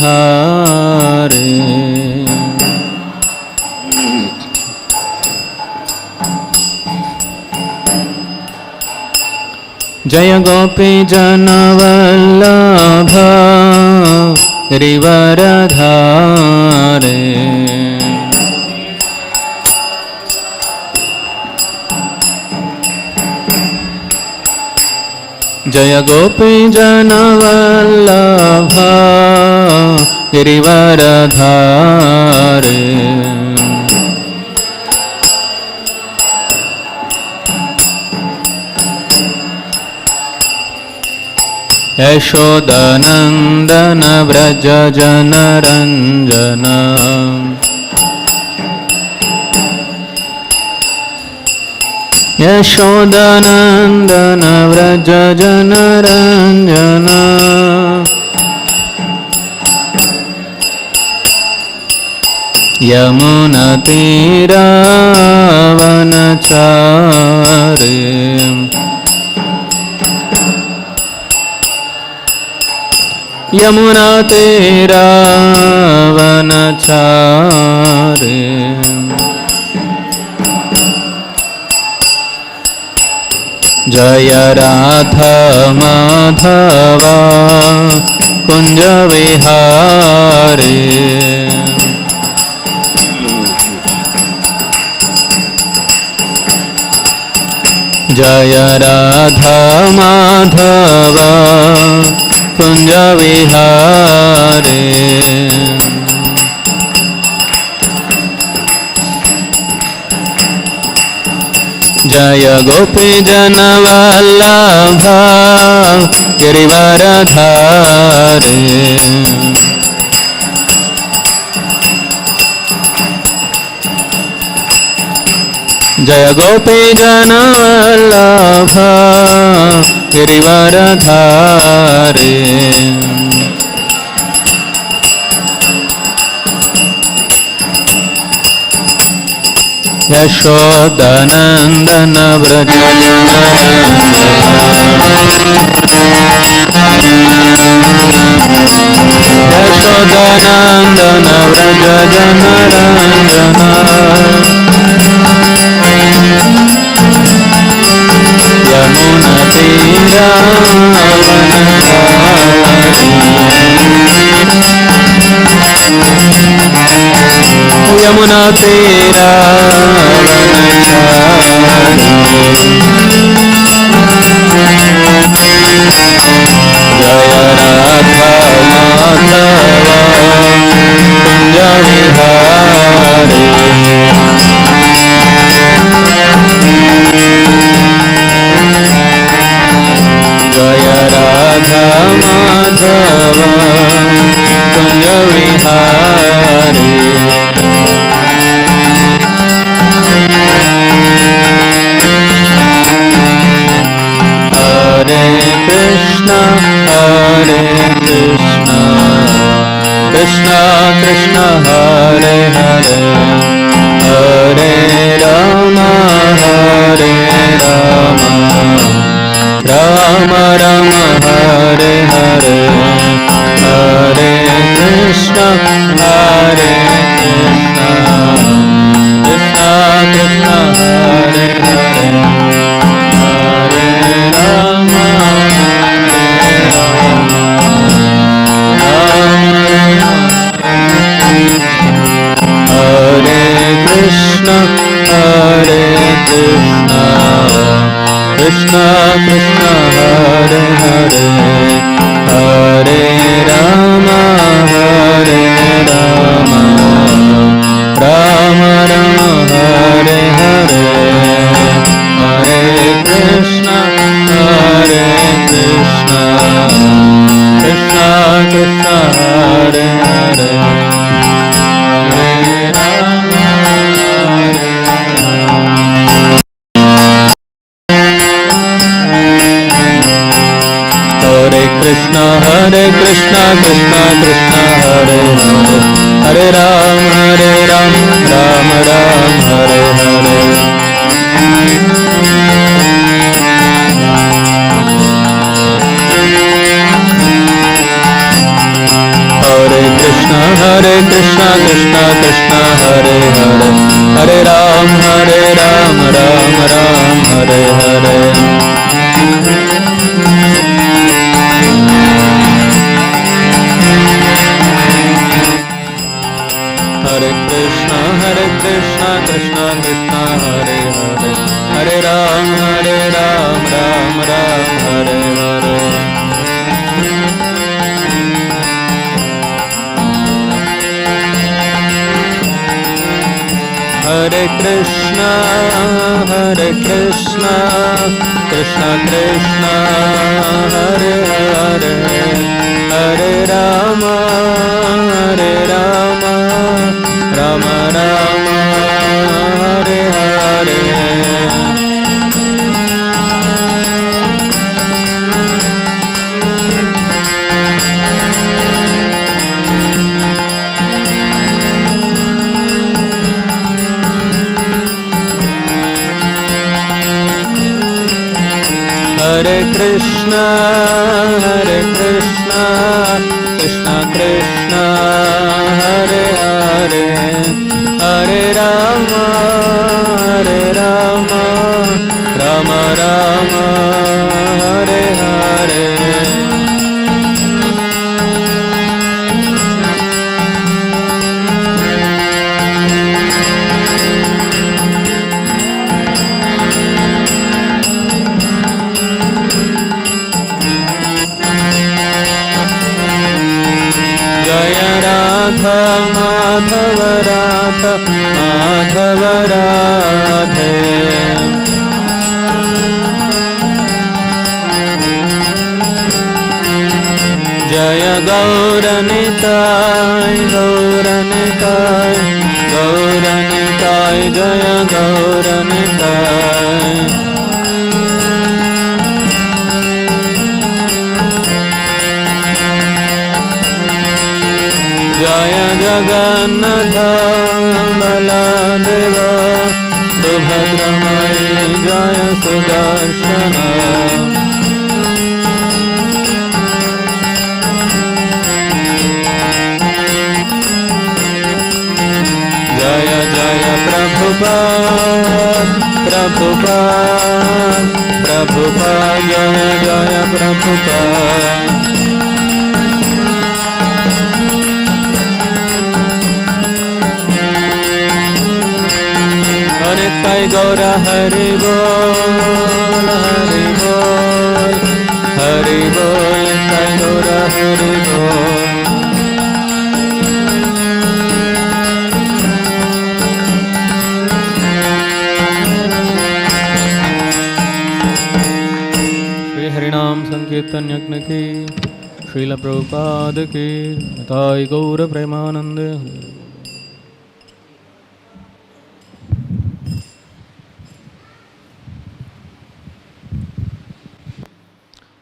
गिरिवरधारे जय गोपी जनवल्लभ गिरिवरधारे जय गोपी जनवल्लभ गिरिवरधारे यशोदानंदन व्रज जनरंजन यशोदानंदन व्रज जनरंजन यमुनतीरावनचारे यमुनतीरावनचारे जय राधा माधव कुंज विहारे जय राधा माधव कुंज विहारे जय गोपी जनवल्लभ गिरिवरधारे जय गोपी जनवल्लभ गिरिवरधारे यशोदानंदन व्रज यशोदानंदन व्रज जनरंजन Krishna Hare Krishna Krishna Krishna Hare Hare Hare Ram Ram Ram Hare Hare Hare Krishna Krishna Krishna Hare Hare Hare Ram Ram Hare Hare Hare Krishna Krishna Krishna Hare Hare Hare Rama Rama Rama Hare Hare Hare Krishna Krishna Krishna Hare Hare Hare Rama Rama Rama Hare Hare Madhav Radha Madhav Radhe Jaya Gauranitai Gauranitai Gauranitai Jaya Gauranitai Jaya Jagannatha Baladeva Subhadramai Jaya Sudarshana Jaya Jaya Prabhupada Prabhupada Prabhupada Jaya Jaya Prabhupada Nitai Gaura Hari Bol Hari Bol Hari Bol Nitai Gaura Hari Bol Shri Harinam Sankirtan Yajna ki Srila Prabhupada ki Nitai Gaura Premanande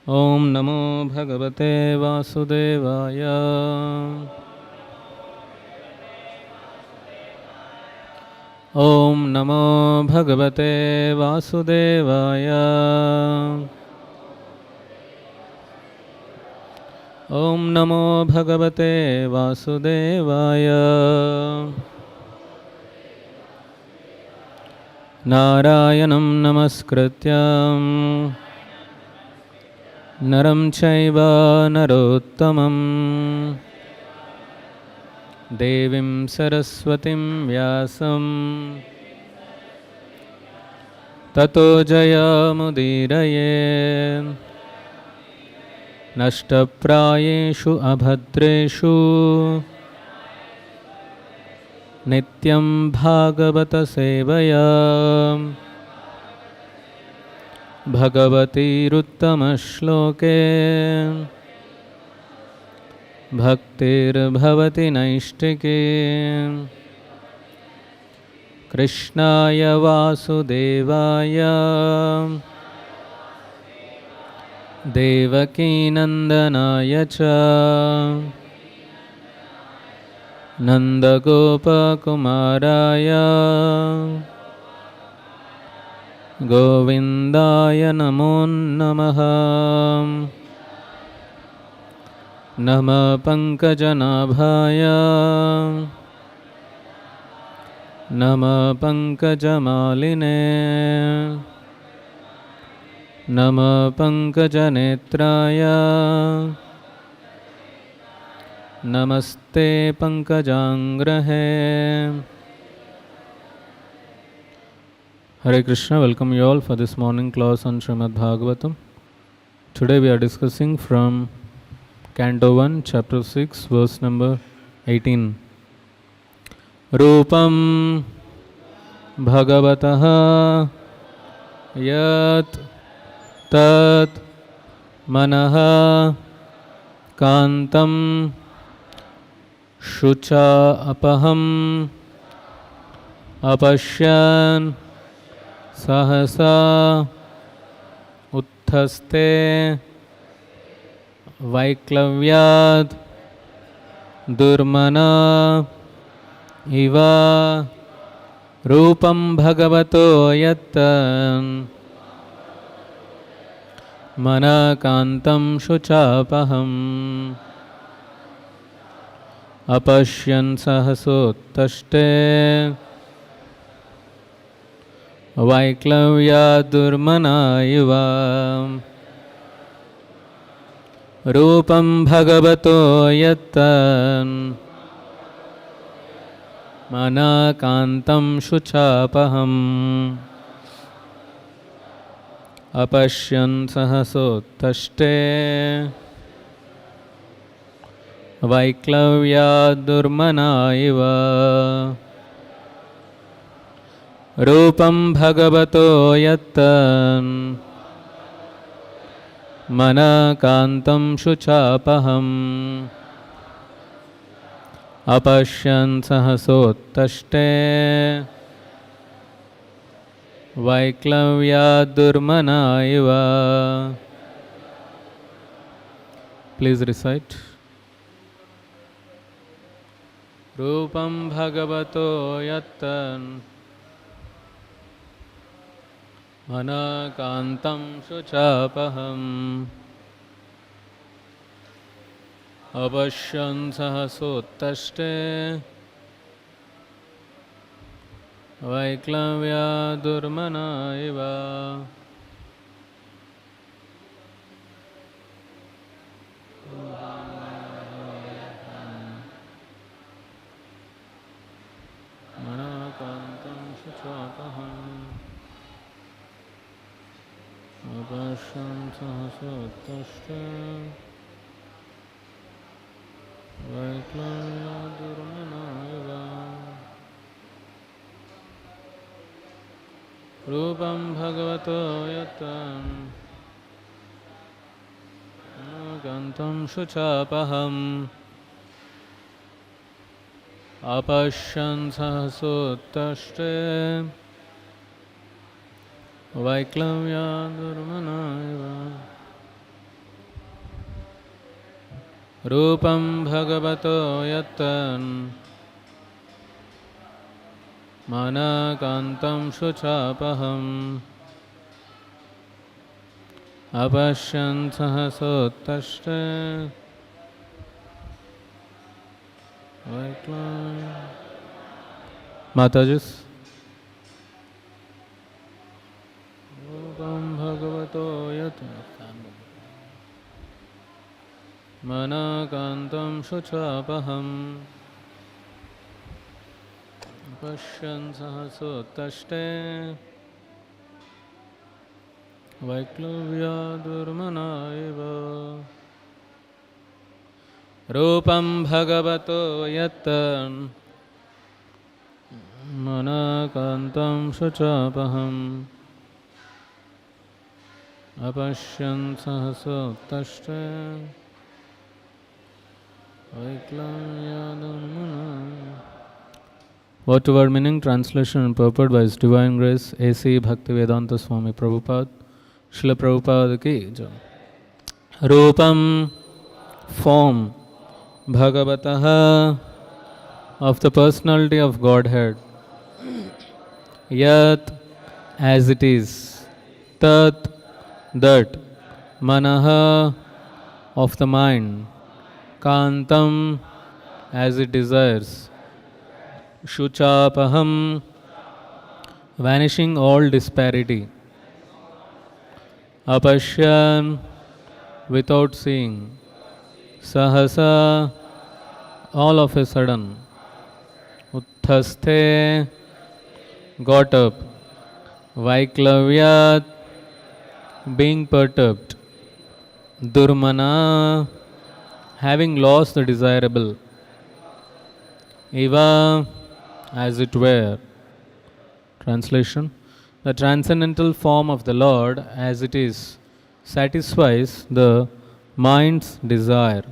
Om Namo Bhagavate Vasudevaya Om Namo Bhagavate Vasudevaya Om Namo Bhagavate Vasudevaya Narayanam Namaskrityam Naram Chaiva Narottamam Devim Saraswatim Vyasam Tato Jayamudiraye Nashtaprayeshu Abhadreshu Nityam Bhagavata Sevaya Bhagavati Ruttama Shloke Bhaktir Bhavati Naishtike Krishnaya Vasudevaya Devaki Nandanaya Cha Nandagopa Kumaraya Govindaya Namo Namaha नमः पंकजनाभाय नमः पंकजमालिने नमः पंकजनेत्राय नमस्ते पंकजांग्रहे. Hare Krishna, welcome you all for this morning class on Śrīmad-Bhāgavatam. Today we are discussing from Canto 1, Chapter 6, verse number 18. Rupam Bhagavataha Yat Tat Manaha Kantam Shucha Apaham Apashyan Sahasa Uthaste Vaiklavyad Durmana Iva Rupam Bhagavato Yattan Manakantam Shuchapaham Apashyan Sahasottaste Vaiklavya Durmana Iva Rupam Bhagavato Yattan Manakantam Shuchapaham Apashyan Sahasottaste Vaiklavya Durmana Iva Rupam Bhagavato Yattan Manakantam Shuchapaham Apashyan Sahasottaste Vaiklavya Durmana Iva. Please recite. Rupam Bhagavato Yattan Manakantam Shuchapaham Apashyan Sahasottaste Vaiklavya Durmana Iva. Manakantam Shuchapaham Apashyan Sahasottaste Vaiklavya Durmana Iva. Rupam Bhagavato Yattan Manakantam Shuchapaham Apashyan Sahasottaste Vaiklavya Durmana Iva. Rupam Bhagavato Yattan Manakantam Shuchapaham Apashyan Sahasottaste Vaiklavya. Matajis. Rupam Bhagavato Yattan Manakantam Shuchapaham Apashyan Sahasottaste Vaiklavya Durmana Iva. Rupam Bhagavato Yattan Manakantam Shuchapaham Apashyan Sahasottaste Vaiklavya Durmana. Word to word meaning, translation and purport by His Divine Grace A.C. Bhaktivedanta Swami Prabhupada. Srila Prabhupada ki jai. Rupam, form, Bhagavataha, of the personality of Godhead. Yat, as it is. Tat, that. Manaha, of the mind. Kantam, as it desires. Shuchapaham, vanishing all disparity. Apashyan, without seeing. Sahasa, all of a sudden. Utthaste, got up. Vaiklavyat, being perturbed. Durmana, having lost the desirable. Eva, as it were. Translation: the transcendental form of the Lord as it is satisfies the mind's desire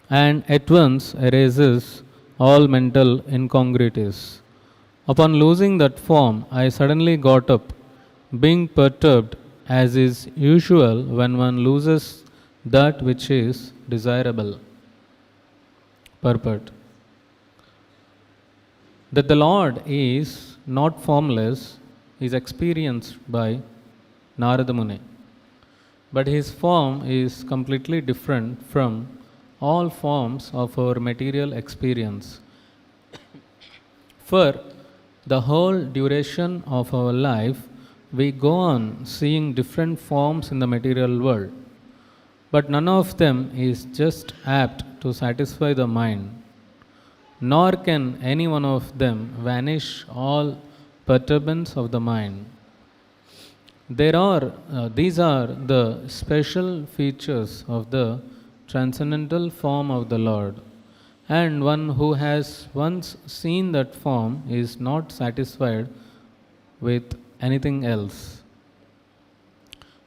and at once erases all mental incongruities. Upon losing that form, I suddenly got up, being perturbed as is usual when one loses that which is desirable. Purport: that the Lord is not formless is experienced by Narada Muni, but his form is completely different from all forms of our material experience. For the whole duration of our life, we go on seeing different forms in the material world, but none of them is just apt to satisfy the mind, nor can any one of them vanish all perturbance of the mind. These are the special features of the transcendental form of the Lord, and one who has once seen that form is not satisfied with anything else.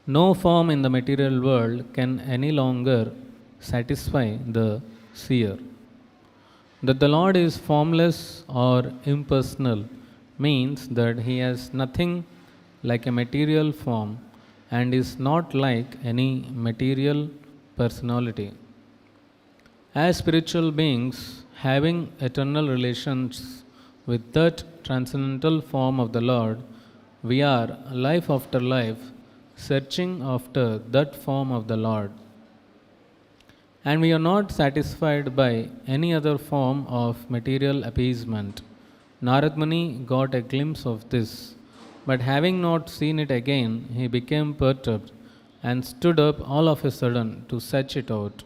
No form in the material world can any longer satisfy the seer. That the Lord is formless or impersonal means that he has nothing like a material form and is not like any material personality. As spiritual beings, having eternal relations with that transcendental form of the Lord, we are, life after life, searching after that form of the Lord. And we are not satisfied by any other form of material appeasement. Narad Muni got a glimpse of this, but having not seen it again, he became perturbed and stood up all of a sudden to search it out.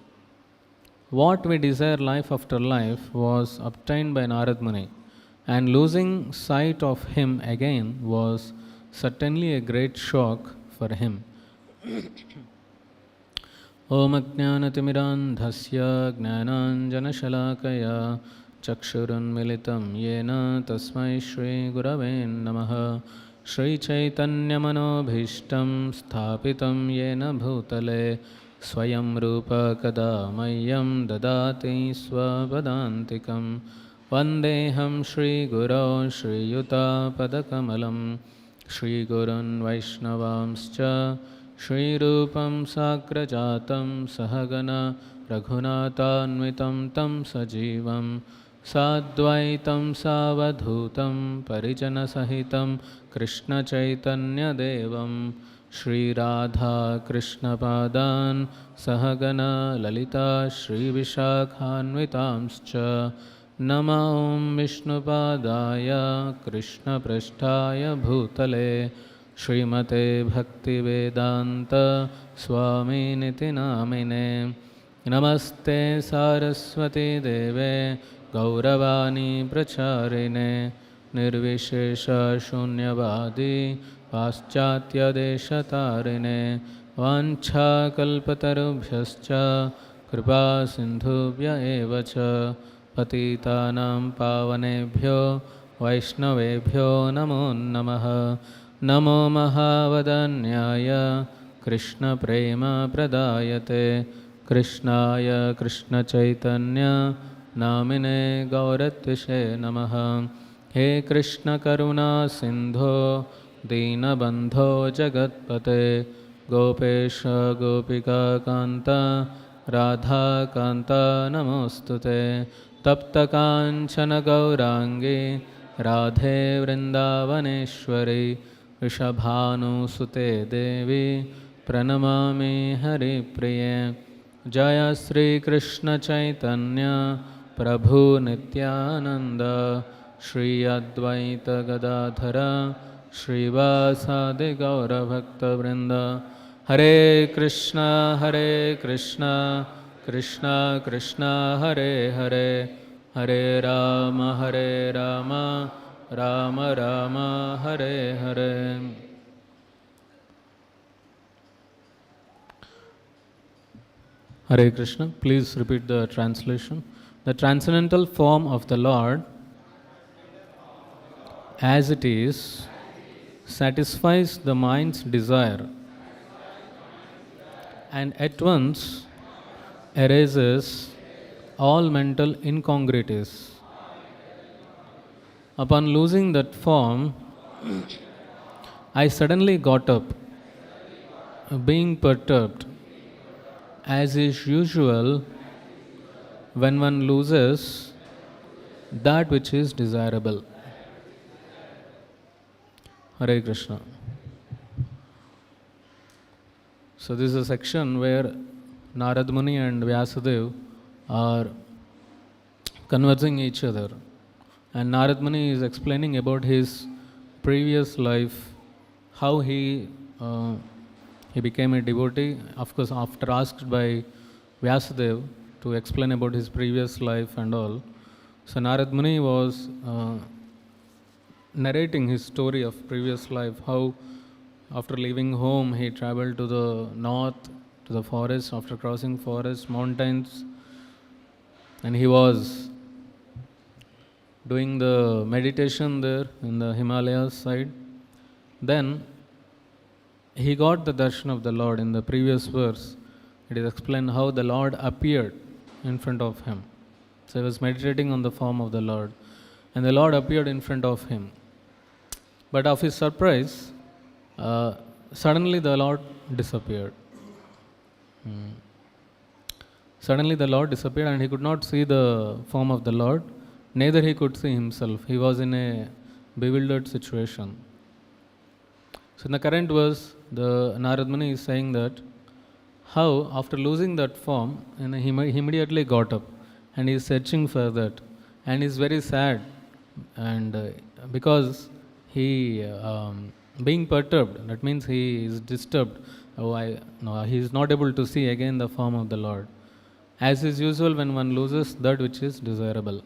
What we desire life after life was obtained by Narad Muni, and losing sight of him again was certainly a great shock for him. Om Ajnanatimirandhasya Gnananjanashalakaya Chakshurunmilitam Yena Tasmai Shri Gurave Namaha Shri Chaitanya Manobhishtam Sthapitam Yena Bhutale Swayam Rupa Kada Mayam Dadati Swapadantikam Vandeham Shri Guru Shri Yuta Padakamalam Shri Gurun Vaishnavamscha Shri Rupam Sakrajatam Sahagana Raghunathanvitam Tam Sajivam Sadvaitam Savadhutam Parijana Sahitam Krishna Chaitanya Devam Shri Radha Krishna Padan Sahagana Lalita Shri Vishakhanvitamscha Nama Om Vishnupadaya Krishna Prasthaya Bhutale Srimate Bhaktivedanta Swami Niti Namine Namaste Saraswati Deve Gauravani Pracharine Nirvishesha Shunyavadi Paschatya Deshatarine Vancha Kalpatarubhyascha Kripa Sindhubhya Evacha Patitanam Pavanebhyo Vaishnavebhyo Namo Namaha Namo Mahavadanyaya Krishna Prema Pradayate Krishnaya Krishna Chaitanya Namine Gauratvishe Namaha He Krishna Karuna Sindho Deenabandho Jagatpate Gopesha Gopika Kanta Radha Kanta Namostute Tapta Kanchana Gaurangi Radhe Vrindavaneshwari Rishabhanu Sute Devi Pranamami Hari Priye Jaya Sri Krishna Chaitanya Prabhu Nityananda Shri Advaita Gadadhara Shri Vyasadeva Gaura Bhakta Vrinda. Hare Krishna Krishna Krishna Hare Hare, Hare Rama Rama Rama Hare Hare. Hare Krishna. Please repeat the translation. The transcendental form of the Lord, as it is, satisfies the mind's desire and at once erases all mental incongruities. Upon losing that form, I suddenly got up, being perturbed, as is usual when one loses that which is desirable. Hare Krishna. So this is a section where Narad Muni and Vyasadeva are conversing each other. And Narad Muni is explaining about his previous life, how he became a devotee. Of course, after asked by Vyasadeva to explain about his previous life and all. So Narad Muni was narrating his story of previous life, how after leaving home he traveled to the north, to the forest, after crossing forests, mountains, and he was doing the meditation there in the Himalayas side. Then he got the darshan of the Lord. In the previous verse, it is explained how the Lord appeared in front of him. So he was meditating on the form of the Lord, and the Lord appeared in front of him. But of his surprise, suddenly the Lord disappeared. Suddenly the Lord disappeared and he could not see the form of the Lord, neither he could see himself. He was in a bewildered situation. So in the current verse, the Narad Muni is saying that how after losing that form, and he immediately got up and he is searching for that, and he is very sad, and because he being perturbed, that means he is disturbed. He is not able to see again the form of the Lord. As is usual when one loses that which is desirable.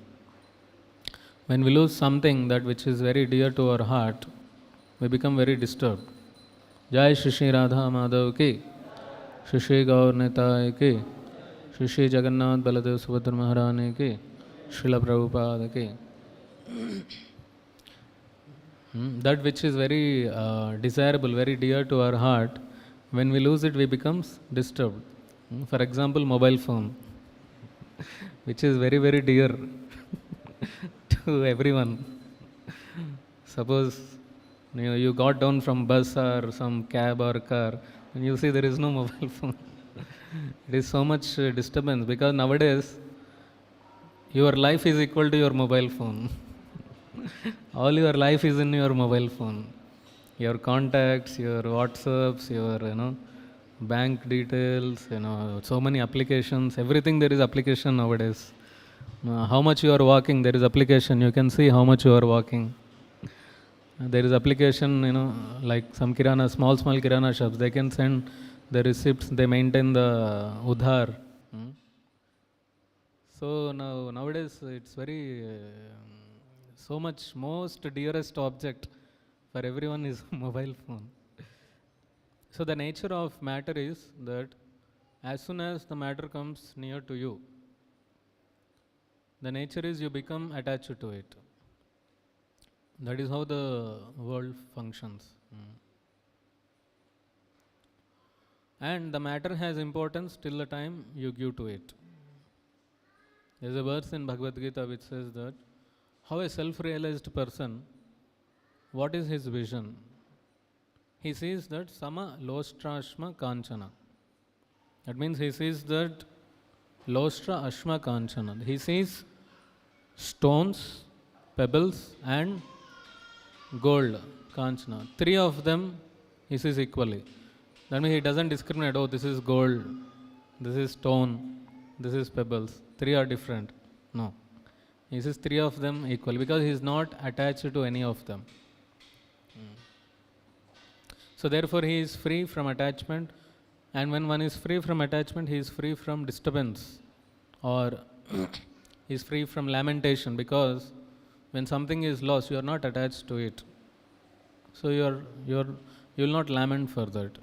When we lose something that which is very dear to our heart, we become very disturbed. Jai Shri Shri Radha Madhav ki, Shri Shri Gaur Nitai ki, Shri Shri Jagannath Baladev Subhadra Maharani ki, Srila Prabhupada ki. That which is very desirable, very dear to our heart, when we lose it, we become disturbed. For example, mobile phone, which is very, very dear to everyone. Suppose you got down from bus or some cab or car, and you see there is no mobile phone. It is so much disturbance, because nowadays your life is equal to your mobile phone. All your life is in your mobile phone. Your contacts, your WhatsApps, your bank details, so many applications. Everything there is application nowadays. How much you are walking, there is application. You can see how much you are walking. There is application, like some small kirana shops. They can send the receipts. They maintain the udhar. So nowadays it's very so much most dearest object for everyone is mobile phone. So the nature of matter is that as soon as the matter comes near to you, the nature is you become attached to it. That is how the world functions. And the matter has importance till the time you give to it. There is a verse in Bhagavad Gita which says that how a self-realized person, what is his vision? He sees that sama lostrashma kanchana. That means he sees that lostra ashma kanchana. He sees stones, pebbles and gold, kanchana. Three of them he sees equally. That means he doesn't discriminate, oh this is gold, this is stone, this is pebbles. Three are different. No. He sees three of them equal because he is not attached to any of them. So therefore he is free from attachment, and when one is free from attachment, he is free from disturbance, or he is free from lamentation, because when something is lost, you are not attached to it. So you will not lament for that.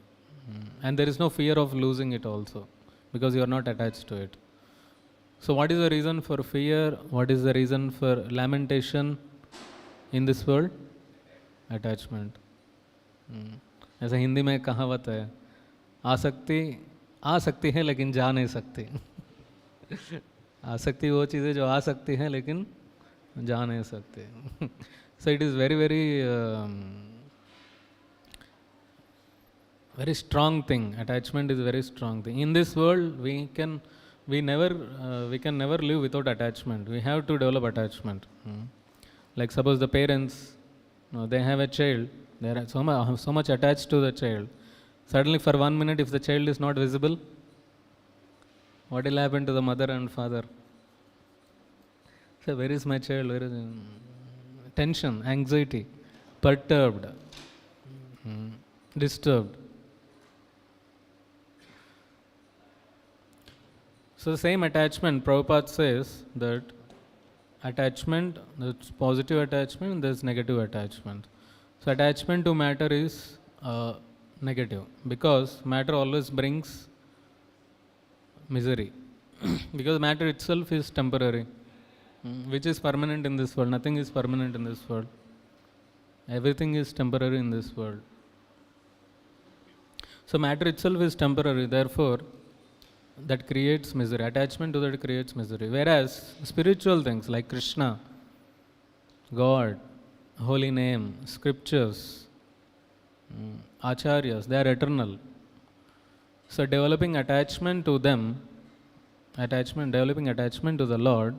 And there is no fear of losing it also, because you are not attached to it. So what is the reason for fear? What is the reason for lamentation in this world? Attachment. ऐसा हिंदी में कहावत है, आसक्ति आ सकती है लेकिन जा नहीं सकती. आसक्ति वो चीज़ है जो आ सकती है लेकिन जा नहीं सकती. So it is very, very very strong thing. Attachment is a very strong thing. In this world, we can never live without attachment. We have to develop attachment. Like suppose the parents, they have a child, they are so much attached to the child. Suddenly for 1 minute, if the child is not visible, what will happen to the mother and father? So where is my child? Where is tension, anxiety, perturbed, disturbed. So the same attachment, Prabhupada says that attachment, there's positive attachment and there's negative attachment. So attachment to matter is negative, because matter always brings misery. Because matter itself is temporary, which is permanent in this world. Nothing is permanent in this world. Everything is temporary in this world. So matter itself is temporary, therefore that creates misery. Attachment to that creates misery. Whereas spiritual things like Krishna, God, holy name, scriptures, acharyas, they are eternal. So developing attachment to them, developing attachment to the Lord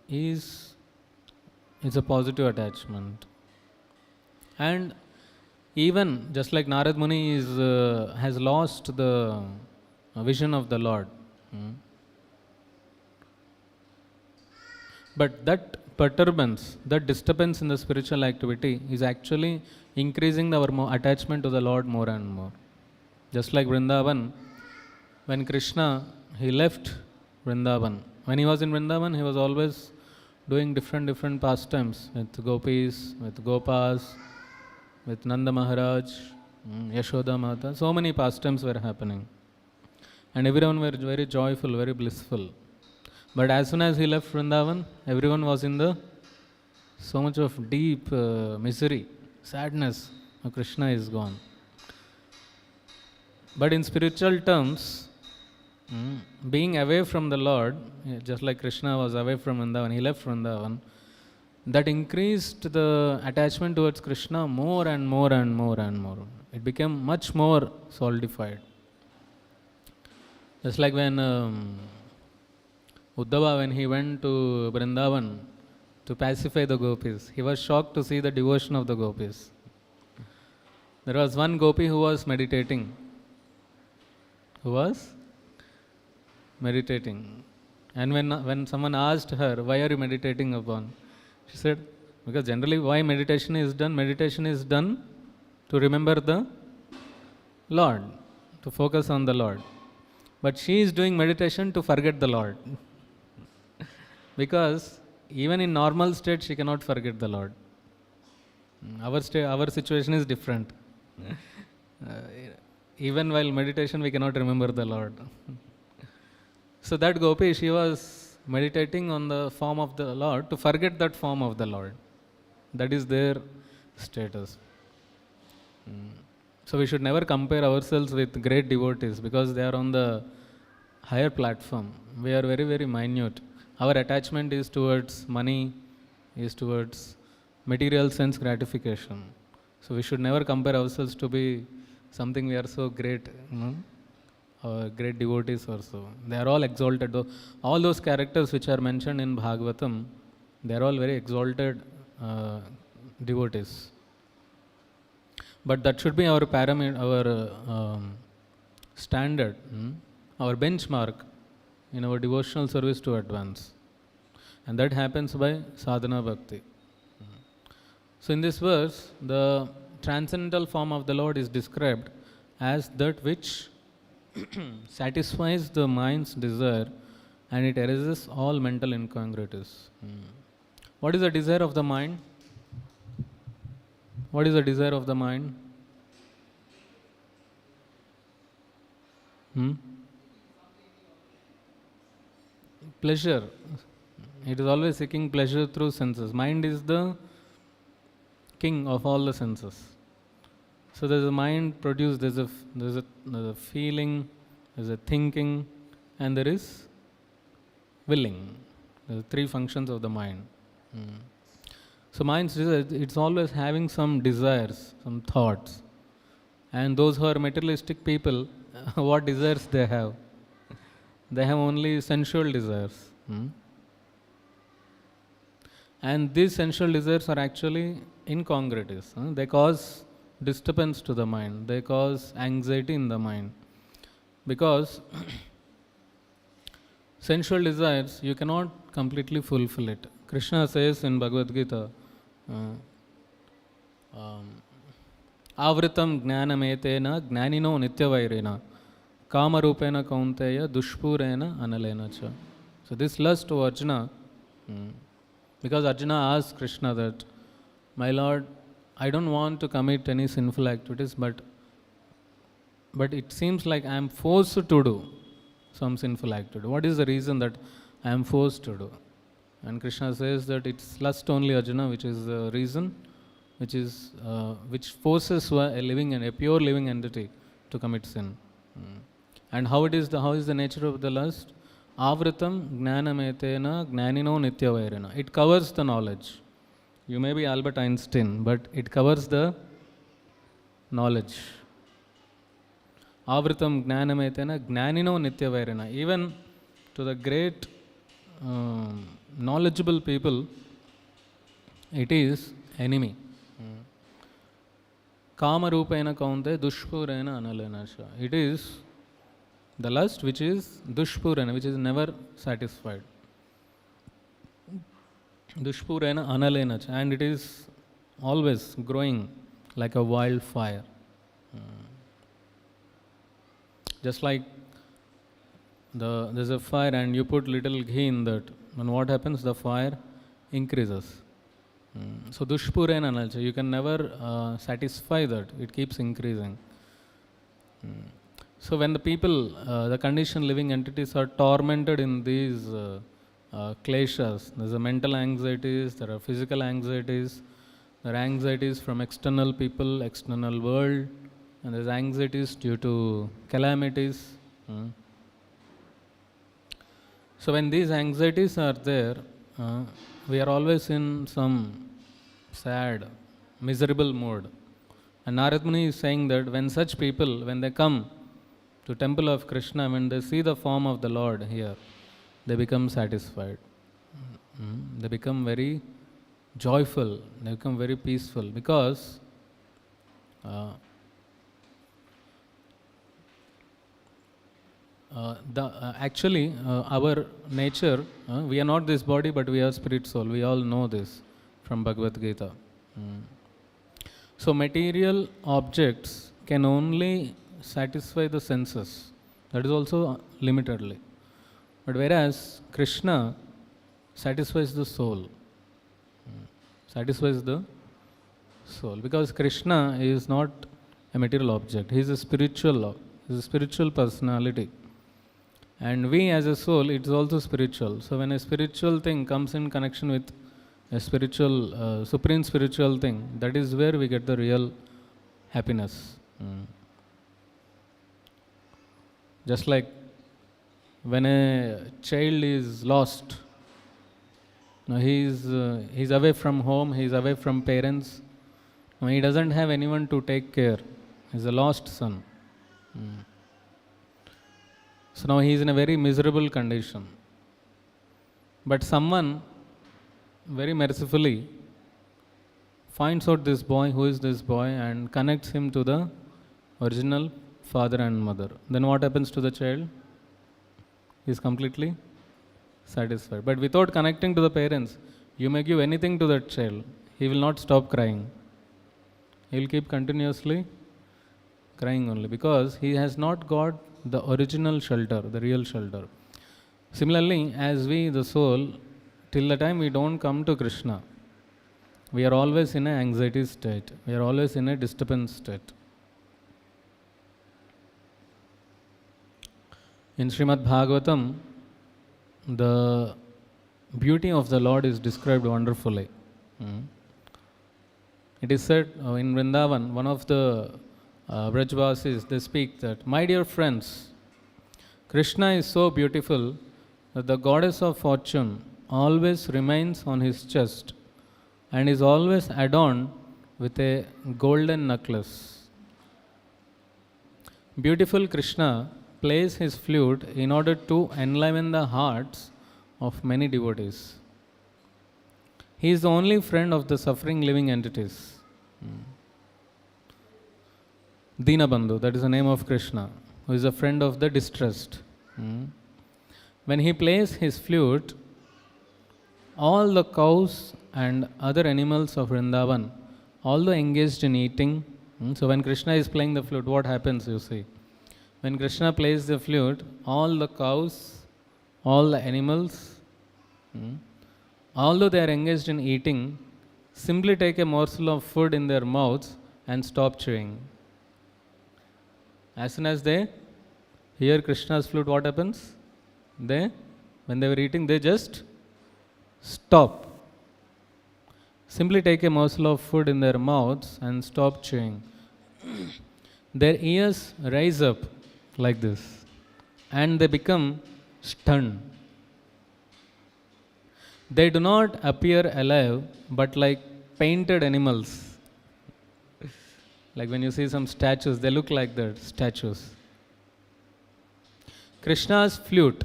is a positive attachment. And even just like Narad Muni has lost the vision of the Lord. But that perturbance, that disturbance in the spiritual activity is actually increasing our attachment to the Lord more and more. Just like Vrindavan, when Krishna, he left Vrindavan. When he was in Vrindavan, he was always doing different pastimes with Gopis, with Gopas, with Nanda Maharaj, Yashoda Mata. So many pastimes were happening. And everyone were very joyful, very blissful. But as soon as he left Vrindavan, everyone was in so much of deep misery, sadness. Krishna is gone. But in spiritual terms, being away from the Lord, just like Krishna was away from Vrindavan, he left Vrindavan, that increased the attachment towards Krishna more and more and more and more. It became much more solidified. Just like when Uddhava, when he went to Vrindavan to pacify the Gopis, he was shocked to see the devotion of the Gopis. There was one Gopi who was meditating. And when someone asked her, why are you meditating upon? She said, because generally why meditation is done? Meditation is done to remember the Lord, to focus on the Lord. But she is doing meditation to forget the Lord. Because even in normal state, she cannot forget the Lord. Our situation is different. Even while meditation, we cannot remember the Lord. So that Gopi, she was meditating on the form of the Lord to forget that form of the Lord. That is their status. So we should never compare ourselves with great devotees, because they are on the higher platform. We are very, very minute. Our attachment is towards money, is towards material sense gratification. So we should never compare ourselves to be something we are so great, great devotees or so. They are all exalted. All those characters which are mentioned in Bhagavatam, they are all very exalted devotees. But that should be our parameter, our standard. our benchmark in our devotional service to advance. And that happens by sadhana bhakti. So in this verse, the transcendental form of the Lord is described as that which satisfies the mind's desire and it erases all mental incongruities. What is the desire of the mind? What is the desire of the mind? Pleasure. It is always seeking pleasure through senses. Mind is the king of all the senses. So there's a mind produced, there's a feeling, there's a thinking, and there is willing. There are three functions of the mind. So mind's desire, it's always having some desires, some thoughts. And those who are materialistic people, what desires they have? They have only sensual desires. And these sensual desires are actually incongruities. They cause disturbance to the mind. They cause anxiety in the mind. Because sensual desires, you cannot completely fulfill it. Krishna says in Bhagavad Gita, Avritam gnanametena gnanino nityavairena kamarupena kaunteya dushpurena analena cha. So this lust to Arjuna, because Arjuna asked Krishna that, my Lord, I don't want to commit any sinful activities, but it seems like I am forced to do some sinful activity. What is the reason that I am forced to do? And Krishna says that it's lust only, Arjuna, which is the reason, which forces a pure living entity to commit sin. And how is the nature of the lust? Avritam gnanametena gnanino nityavairena. It covers the knowledge. You may be Albert Einstein, but it covers the knowledge. Avritam gnanametena gnanino nityavairena. Even to the great knowledgeable people, it is enemy. Kamarupena kaunte dushpurena analena cha. It is the lust which is dushpurena, which is never satisfied. Dushpurena analena cha. And it is always growing like a wildfire. Just like there's a fire and you put little ghee in that, and what happens? The fire increases. So dushpurena analcha, you can never satisfy that. It keeps increasing. So when the people, the conditioned living entities are tormented in these kleshas, there's a mental anxieties, there are physical anxieties, there are anxieties from external people, external world, and there's anxieties due to calamities. So when these anxieties are there, we are always in some sad, miserable mood. And Narad Muni is saying that when such people, when they come to temple of Krishna, when they see the form of the Lord here, they become satisfied. They become very joyful, they become very peaceful, because actually our nature, we are not this body but we are spirit soul. We all know this from Bhagavad Gita. So material objects can only satisfy the senses, that is also limitedly. But whereas Krishna satisfies the soul, satisfies the soul, because Krishna is not a material object, he is a spiritual personality. And we as a soul, it is also spiritual. So when a spiritual thing comes in connection with a spiritual, supreme spiritual thing, that is where we get the real happiness. Just like when a child is lost, he is away from home, he is away from parents, he doesn't have anyone to take care. He is a lost son. So now he is in a very miserable condition. But someone very mercifully finds out this boy, who is this boy, and connects him to the original father and mother. Then what happens to the child? he is completely satisfied. But without connecting to the parents, you may give anything to that child, he will not stop crying. He will keep continuously crying only because he has not got the original shelter, the real shelter. Similarly, as we, the soul, till the time we don't come to Krishna, we are always in an anxiety state. We are always in a disturbance state. In Srimad-Bhagavatam, the beauty of the Lord is described wonderfully. It is said in Vrindavan, one of the Brajvasis, they speak that, my dear friends, Krishna is so beautiful that the goddess of fortune always remains on his chest and is always adorned with a golden necklace. Beautiful Krishna plays his flute in order to enliven the hearts of many devotees. He is the only friend of the suffering living entities. Dinabandhu, that is the name of Krishna, who is a friend of the distressed. When he plays his flute, all the cows and other animals of Vrindavan, although engaged in eating, so when Krishna is playing the flute, what happens, you see? When Krishna plays the flute, all the cows, all the animals, although they are engaged in eating, simply take a morsel of food in their mouths and stop chewing. As soon as they hear Krishna's flute, what happens? When they were eating, they just stop. Simply take a morsel of food in their mouths and stop chewing. Their ears rise up like this and they become stunned. They do not appear alive but like painted animals. Like when you see some statues, they look like that, statues. Krishna's flute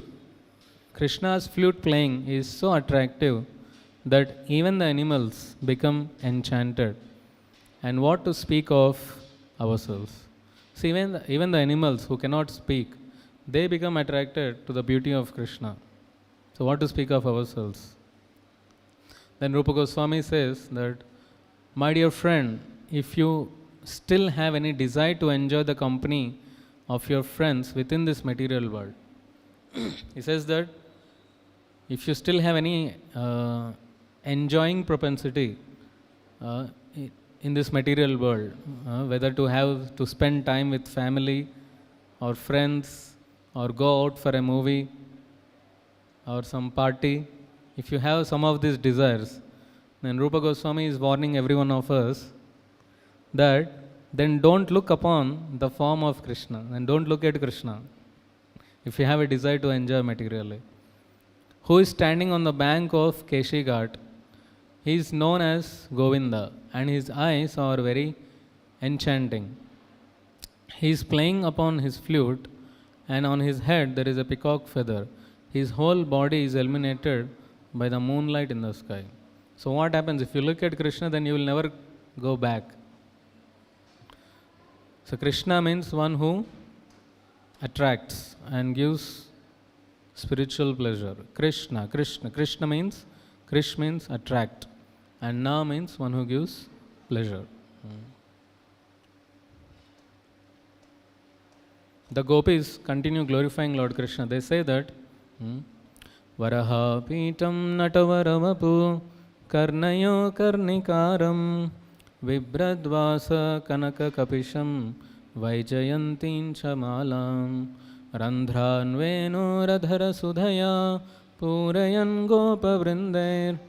playing is so attractive that even the animals become enchanted. And what to speak of ourselves? See, even the animals who cannot speak, they become attracted to the beauty of Krishna. So what to speak of ourselves? Then Rupa Goswami says that, my dear friend, if you still have any desire to enjoy the company of your friends within this material world, he says that if you still have any enjoying propensity in this material world, whether to have to spend time with family or friends or go out for a movie or some party, if you have some of these desires, then Rupa Goswami is warning every one of us that then don't look upon the form of Krishna and don't look at Krishna if you have a desire to enjoy materially. Who is standing on the bank of Keshi Ghat? He is known as Govinda and his eyes are very enchanting. He is playing upon his flute and on his head there is a peacock feather. His whole body is illuminated by the moonlight in the sky. So what happens? If you look at Krishna, then you will never go back. So Krishna means one who attracts and gives spiritual pleasure. Krishna means, Krish means attract, and Na means one who gives pleasure. The Gopis continue glorifying Lord Krishna. They say that Varaha Pitam Natavaravapu Karnayo Karnikaram Vibradvasa Kanaka Kapisham Vaijayantin Chamalam Randhranvenu Radhara Sudhaya Purayan Gopa Vrindair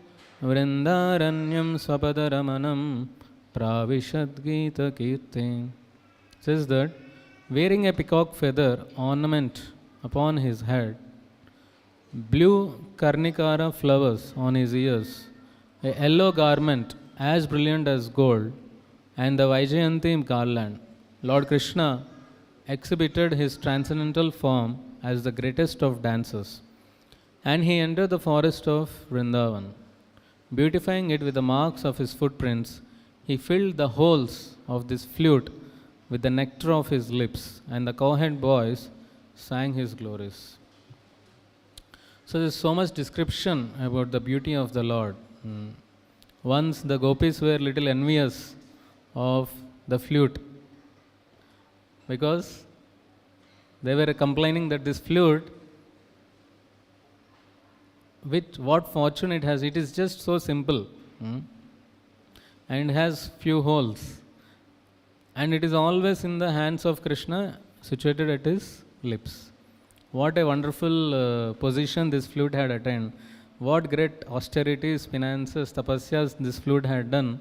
Vrindaranyam Swapadaramanam Pravishad Gita Kirti. Says that wearing a peacock feather ornament upon his head, blue karnikara flowers on his ears, a yellow garment as brilliant as gold, and the Vaijayanti garland, Lord Krishna exhibited his transcendental form as the greatest of dancers. And he entered the forest of Vrindavan. Beautifying it with the marks of his footprints, he filled the holes of this flute with the nectar of his lips, and the cowherd boys sang his glories. So there's so much description about the beauty of the Lord. Once the Gopis were little envious of the flute because they were complaining that this flute, with what fortune it has, it is just so simple and has few holes, and it is always in the hands of Krishna, situated at his lips. What a wonderful position this flute had attained. What great austerities, finances, tapasyas this flute had done,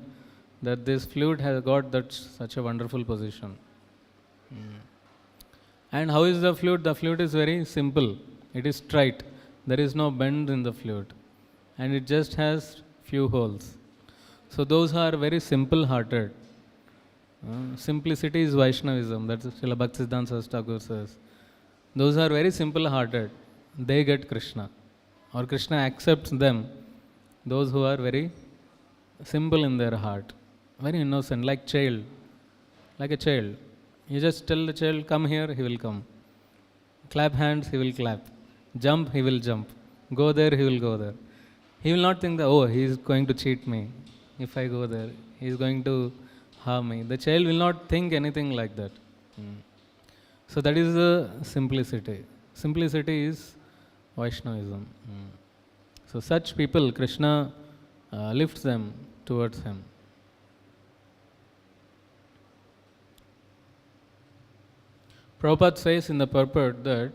that this flute has got that such a wonderful position. And how is the flute? The flute is very simple. It is straight. There is no bend in the flute. And it just has few holes. So those who are very simple-hearted. Simplicity is Vaishnavism. That's Srila Bhaktisiddhanta Saraswati Thakur says. Those who are very simple-hearted, they get Krishna. Or Krishna accepts them. Those who are very simple in their heart. Very innocent, like child. Like a child. You just tell the child, come here, he will come. Clap hands, he will clap. Jump, he will jump. Go there, he will go there. He will not think that, oh, he is going to cheat me. If I go there, he is going to harm me. The child will not think anything like that. So that is the simplicity. Simplicity is Vaishnavism. So such people, Krishna lifts them towards him. Prabhupada says in the purport that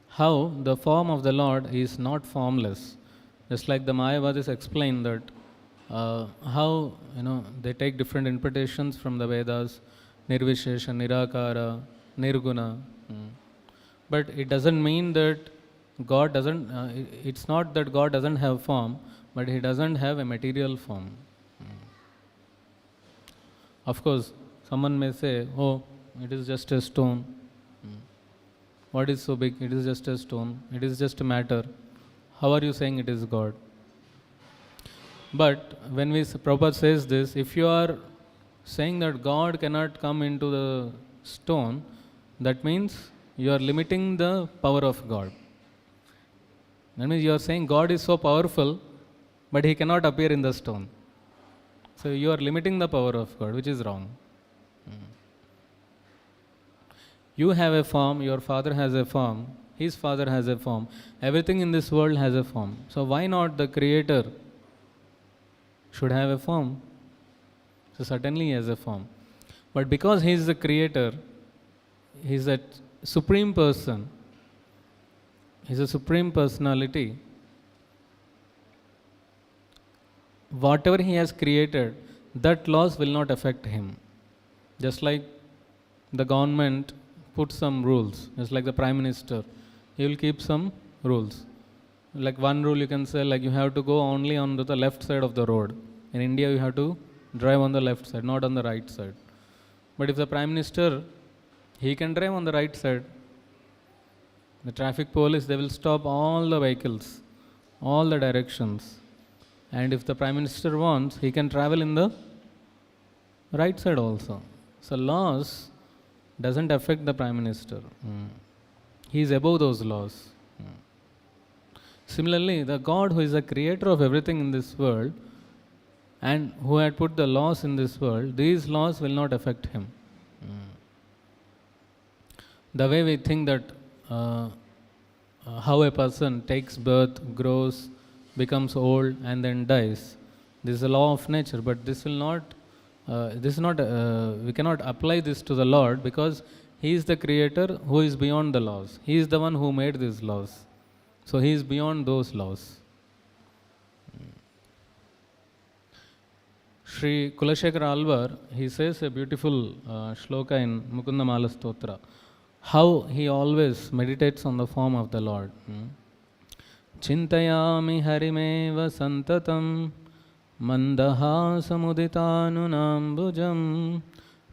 how the form of the Lord is not formless. Just like the Mayavadis explain that how they take different interpretations from the Vedas, Nirvishesha, Nirakara, Nirguna. But it doesn't mean that God doesn't, it's not that God doesn't have form, but He doesn't have a material form. Of course, someone may say, oh, it is just a stone. What is so big? It is just a stone. It is just a matter. How are you saying it is God? But when Prabhupada says this, if you are saying that God cannot come into the stone, that means you are limiting the power of God. That means you are saying God is so powerful, but He cannot appear in the stone. So you are limiting the power of God, which is wrong. You have a form, your father has a form, his father has a form. Everything in this world has a form. So why not the Creator should have a form? So certainly he has a form. But because he is the Creator, he is a supreme person, he is a supreme personality. Whatever he has created, that laws will not affect him. Just like the government put some rules, just like the Prime Minister, he will keep some rules. Like one rule you can say, like you have to go only on the left side of the road. In India you have to drive on the left side, not on the right side. But if the Prime Minister, he can drive on the right side, the traffic police, they will stop all the vehicles, all the directions. And if the Prime Minister wants, he can travel in the right side also. So laws doesn't affect the Prime Minister. He is above those laws. Similarly, the God who is the creator of everything in this world and who had put the laws in this world, these laws will not affect him. The way we think that how a person takes birth, grows, becomes old and then dies, this is a law of nature, but this will not, we cannot apply this to the Lord because He is the Creator who is beyond the laws. He is the one who made these laws. So He is beyond those laws. Sri Kulashekara Alvar, he says a beautiful shloka in Mukunda Mala Stotra, how he always meditates on the form of the Lord. Chintayami harimeva santatam mandaha samuditanunambujam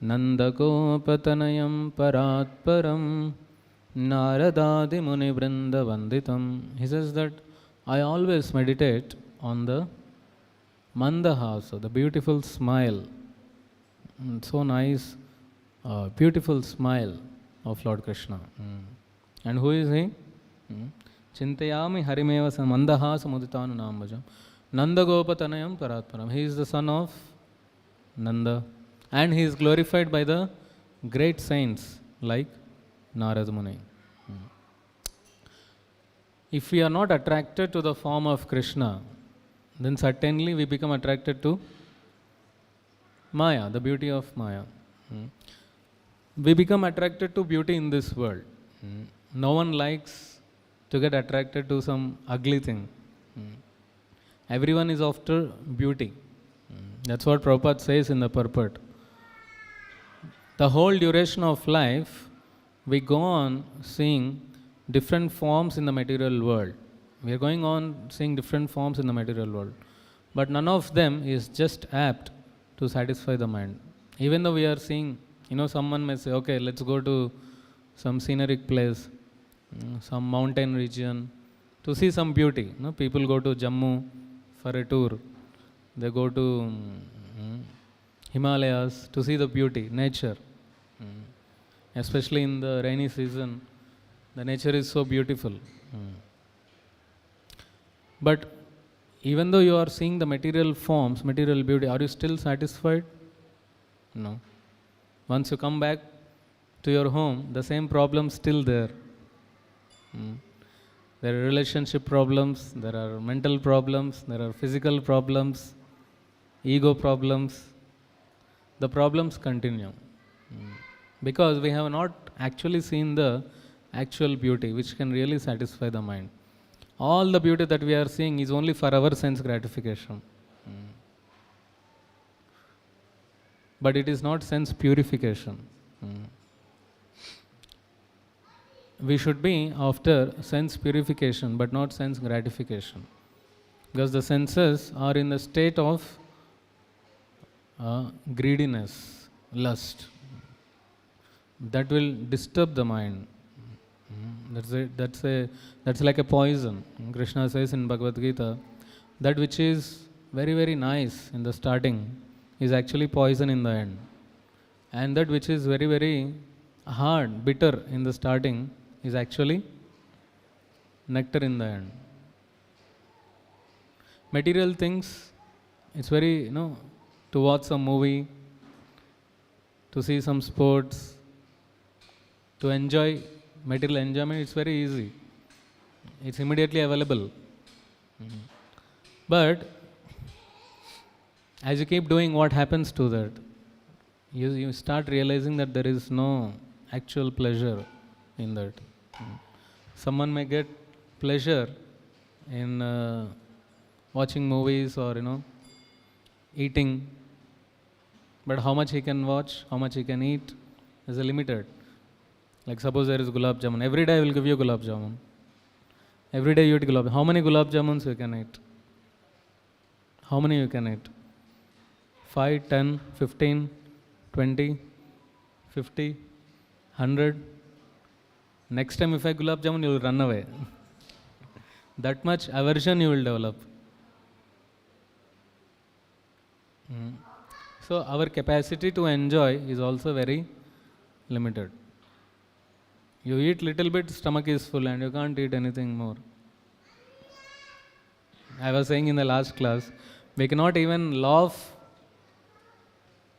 nandakopatanayam paratparam naradadi muni vrinda vanditam. He says that I always meditate on the mandahasa, the beautiful smile. So nice, beautiful smile of Lord Krishna. And who is He? Chintayami Harimeva Samandaha Samuditanu Namajam. Nanda Gopatanayam Paratparam. He is the son of Nanda. And he is glorified by the great saints like Narada Muni. If we are not attracted to the form of Krishna, then certainly we become attracted to Maya, the beauty of Maya. We become attracted to beauty in this world. No one likes to get attracted to some ugly thing. Everyone is after beauty. That's what Prabhupada says in the purport. The whole duration of life, we go on seeing different forms in the material world. We are going on seeing different forms in the material world. But none of them is just apt to satisfy the mind. Even though we are seeing, someone may say, okay, let's go to some scenic place, some mountain region, to see some beauty. People go to Jammu for a tour. They go to Himalayas to see the beauty, nature. Especially in the rainy season, the nature is so beautiful. But even though you are seeing the material forms, material beauty, are you still satisfied? No. Once you come back to your home, the same problem still there. There are relationship problems, there are mental problems, there are physical problems, ego problems. The problems continue. Because we have not actually seen the actual beauty which can really satisfy the mind. All the beauty that we are seeing is only for our sense gratification. But it is not sense purification. We should be after sense purification but not sense gratification. Because the senses are in the state of greediness, lust. That will disturb the mind. That's like a poison. Krishna says in Bhagavad Gita, that which is very, very nice in the starting is actually poison in the end. And that which is very, very hard, bitter in the starting is actually nectar in the end. Material things, it's very, to watch some movie, to see some sports, to enjoy material enjoyment, it's very easy. It's immediately available. But as you keep doing, what happens to that? You start realizing that there is no actual pleasure in that. Someone may get pleasure in watching movies or eating, but how much he can watch, how much he can eat is limited. Like suppose there is gulab jamun. Every day I will give you gulab jamun. Every day you eat gulab. How many gulab jamuns you can eat? How many you can eat? 5, 10, 15, 20, 50, 100. Next time if I gulab jamun, you will run away. That much aversion you will develop. So our capacity to enjoy is also very limited. You eat little bit, stomach is full and you can't eat anything more. I was saying in the last class, we cannot even laugh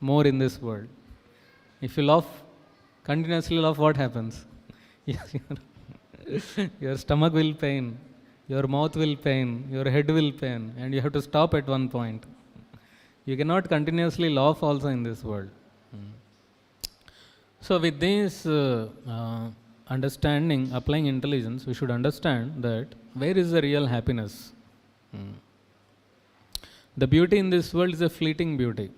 more in this world. If you laugh, continuously laugh, what happens? Your stomach will pain, your mouth will pain, your head will pain, and you have to stop at one point. You cannot continuously laugh also in this world. So with this understanding, applying intelligence, we should understand that where is the real happiness? The beauty in this world is a fleeting beauty.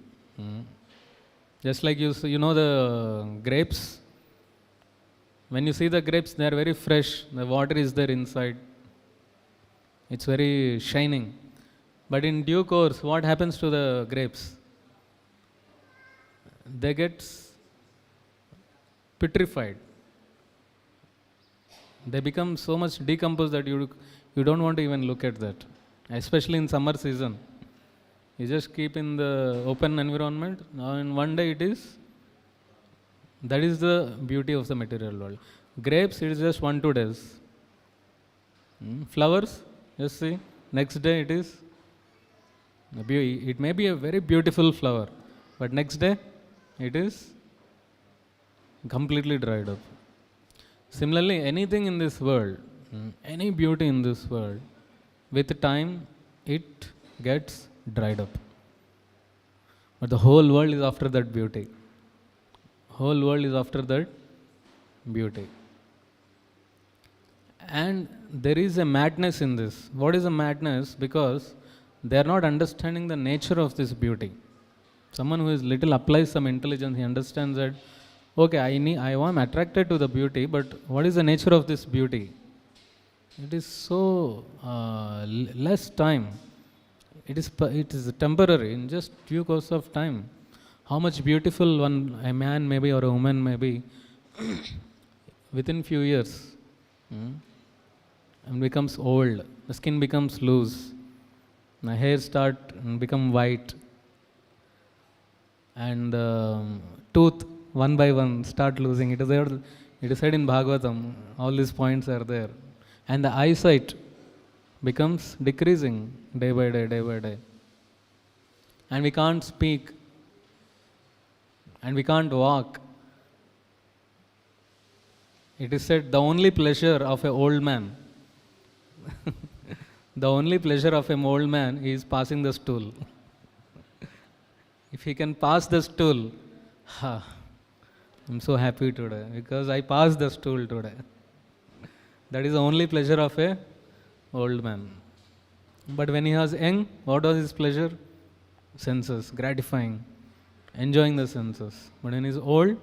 Just like you know the grapes. When you see the grapes, they are very fresh. The water is there inside. It's very shining. But in due course, what happens to the grapes? They get petrified. They become so much decomposed that you don't want to even look at that. Especially in summer season. You just keep in the open environment. Now in one day that is the beauty of the material world. Grapes, it is just 1-2 days. Flowers, just see, next day it is, it may be a very beautiful flower, but next day it is completely dried up. Similarly, anything in this world, any beauty in this world, with time it gets dried up. But the whole world is after that beauty. Whole world is after that beauty. And there is a madness in this. What is a madness? Because they are not understanding the nature of this beauty. Someone who is little applies some intelligence, he understands that, okay, I am attracted to the beauty, but what is the nature of this beauty? It is so less time. It is temporary, in just few course of time. How much beautiful a man may be or a woman may be within few years, and becomes old. The skin becomes loose. The hair start and become white, and tooth one by one start losing. It is said in Bhagavatam. All these points are there, and the eyesight becomes decreasing day by day, day by day. And we can't speak, and we can't walk. It is said the only pleasure of an old man, the only pleasure of an old man is passing the stool. If he can pass the stool, I'm so happy today because I passed the stool today. That is the only pleasure of a old man. But when he was young, what was his pleasure? Senses, gratifying, enjoying the senses. But when he is old,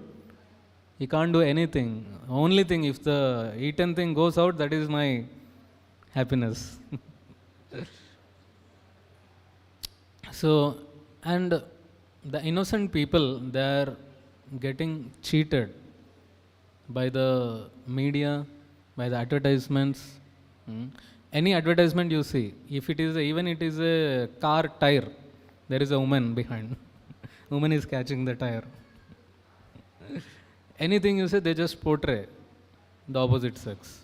he can't do anything. Only thing, if the eaten thing goes out, that is my happiness. So, and the innocent people, they are getting cheated by the media, by the advertisements. Any advertisement you see, if it is even it is a car tire, there is a woman behind. Woman is catching the tire. Anything you say, they just portray the opposite sex.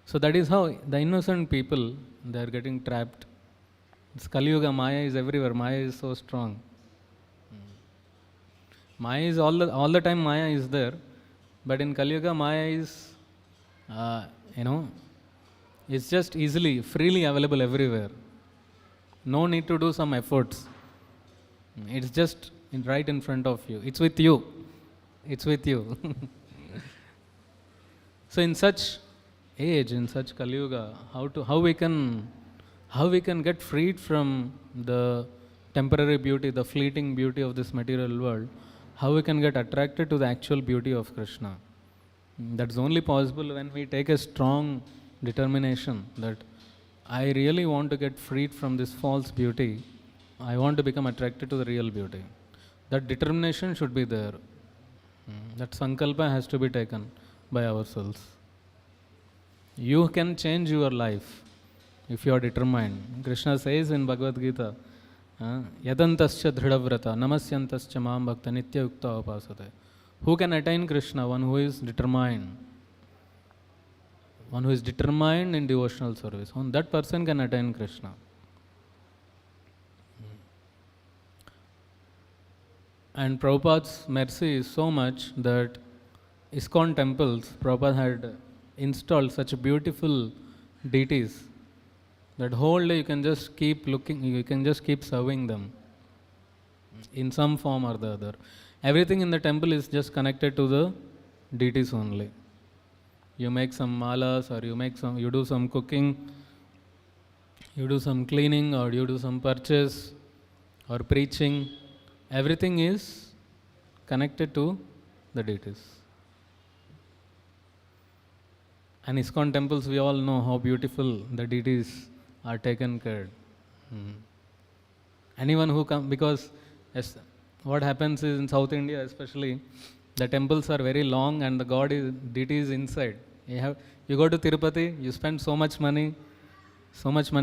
So that is how the innocent people, they are getting trapped. It's Kali Yuga. Maya is everywhere. Maya is so strong. Maya is all the time. Maya is there, but in Kali Yuga, Maya is it's just easily, freely available everywhere. No need to do some efforts. It's just right in front of you. It's with you. It's with you. So in such age, in such Kali Yuga, how we can get freed from the temporary beauty, the fleeting beauty of this material world, how we can get attracted to the actual beauty of Krishna. That's only possible when we take a strong determination that I really want to get freed from this false beauty. I want to become attracted to the real beauty. That determination should be there. That sankalpa has to be taken by ourselves. You can change your life if you are determined. Krishna says in Bhagavad Gita, yadantascha dhridavrata namasyantascha mam bhakta nitya yukta upasate. Who can attain Krishna? One who is determined. One who is determined in devotional service. That person can attain Krishna. And Prabhupada's mercy is so much that ISKCON temples, Prabhupada had installed such beautiful deities that whole day you can just keep looking, you can just keep serving them in some form or the other. Everything in the temple is just connected to the deities only. You make some malas, or you do some cooking, you do some cleaning, or you do some purchase or preaching. Everything is connected to the deities. And ISKCON temples, we all know how beautiful the deities are taken care. Anyone who comes, because what happens is in South India especially, the temples are very long and the deity is inside. You go to Tirupati, you spend so much money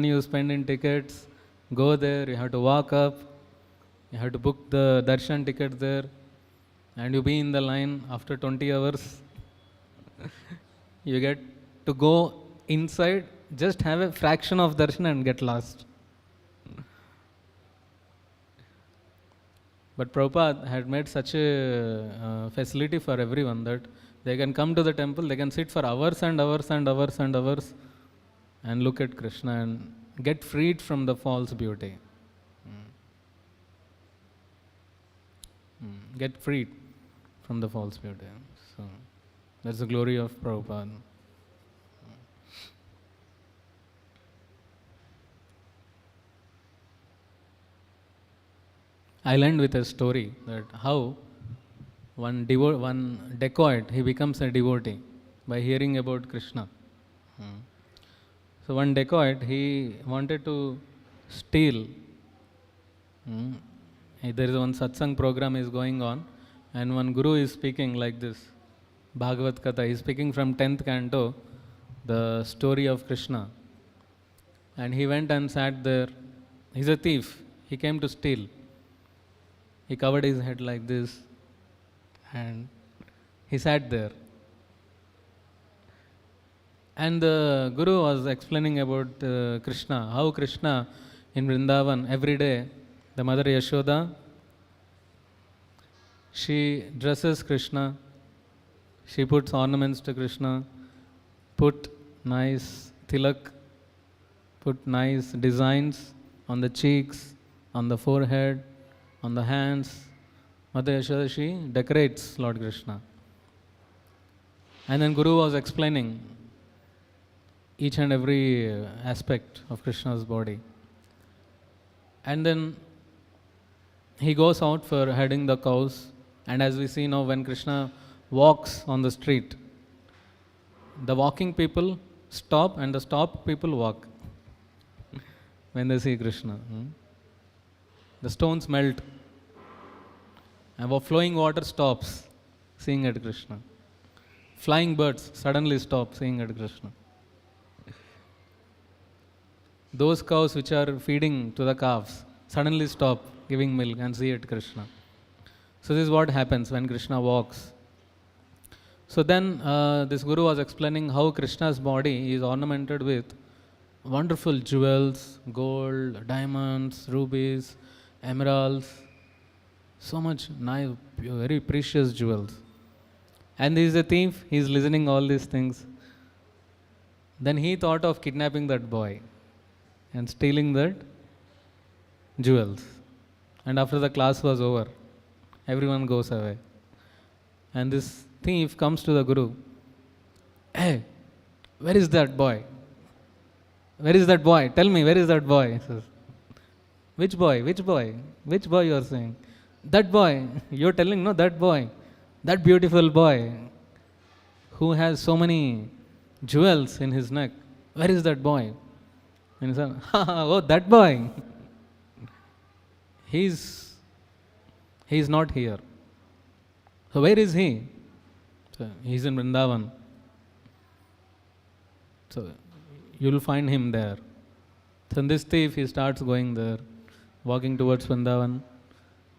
you spend in tickets, go there, you have to walk up, you have to book the darshan ticket there, and you be in the line after 20 hours. You get to go inside, just have a fraction of darshan and get lost. But Prabhupada had made such a facility for everyone that they can come to the temple, they can sit for hours and hours and hours and hours and look at Krishna and get freed from the false beauty. Get freed from the false beauty. So that's the glory of Prabhupada. I'll end with a story that how one dacoit, he becomes a devotee by hearing about Krishna. So one dacoit, he wanted to steal. There is one satsang program is going on, and one guru is speaking like this. Bhagavad Katha, he is speaking from 10th canto, the story of Krishna. And he went and sat there. He's a thief. He came to steal. He covered his head like this and he sat there. And the Guru was explaining about Krishna, how Krishna in Vrindavan every day, the mother Yashoda, she dresses Krishna, she puts ornaments to Krishna, put nice tilak, put nice designs on the cheeks, on the forehead, on the hands. Mother Yashoda, she decorates Lord Krishna. And then Guru was explaining each and every aspect of Krishna's body. And then he goes out for herding the cows. And as we see now, when Krishna walks on the street, the walking people stop and the stopped people walk when they see Krishna. The stones melt and flowing water stops seeing at Krishna. Flying birds suddenly stop seeing at Krishna. Those cows which are feeding to the calves suddenly stop giving milk and see at Krishna. So this is what happens when Krishna walks. So then this Guru was explaining how Krishna's body is ornamented with wonderful jewels, gold, diamonds, rubies, emeralds, so much nice, very precious jewels. And he is a thief, he is listening all these things. Then he thought of kidnapping that boy and stealing that jewels. And after the class was over, everyone goes away. And this thief comes to the Guru. Hey, where is that boy? Where is that boy? Tell me, where is that boy? He says, which boy? Which boy? Which boy you are saying? That boy. You are telling, no, that boy. That beautiful boy who has so many jewels in his neck. Where is that boy? And he said, oh, that boy. He's not here. So where is he? So he's in Vrindavan. So you will find him there. So this thief, he starts going there, walking towards Vrindavan.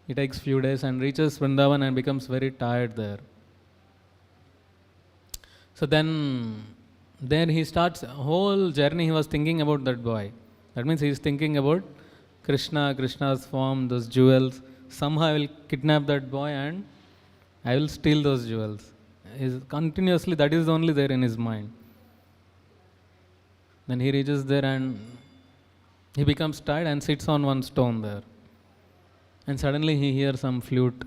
He takes few days and reaches Vrindavan and becomes very tired there. So then he starts a whole journey. He was thinking about that boy. That means he is thinking about Krishna, Krishna's form, those jewels. Somehow I will kidnap that boy and I will steal those jewels. Continuously, that is only there in his mind. Then he reaches there and he becomes tired and sits on one stone there. And suddenly he hears some flute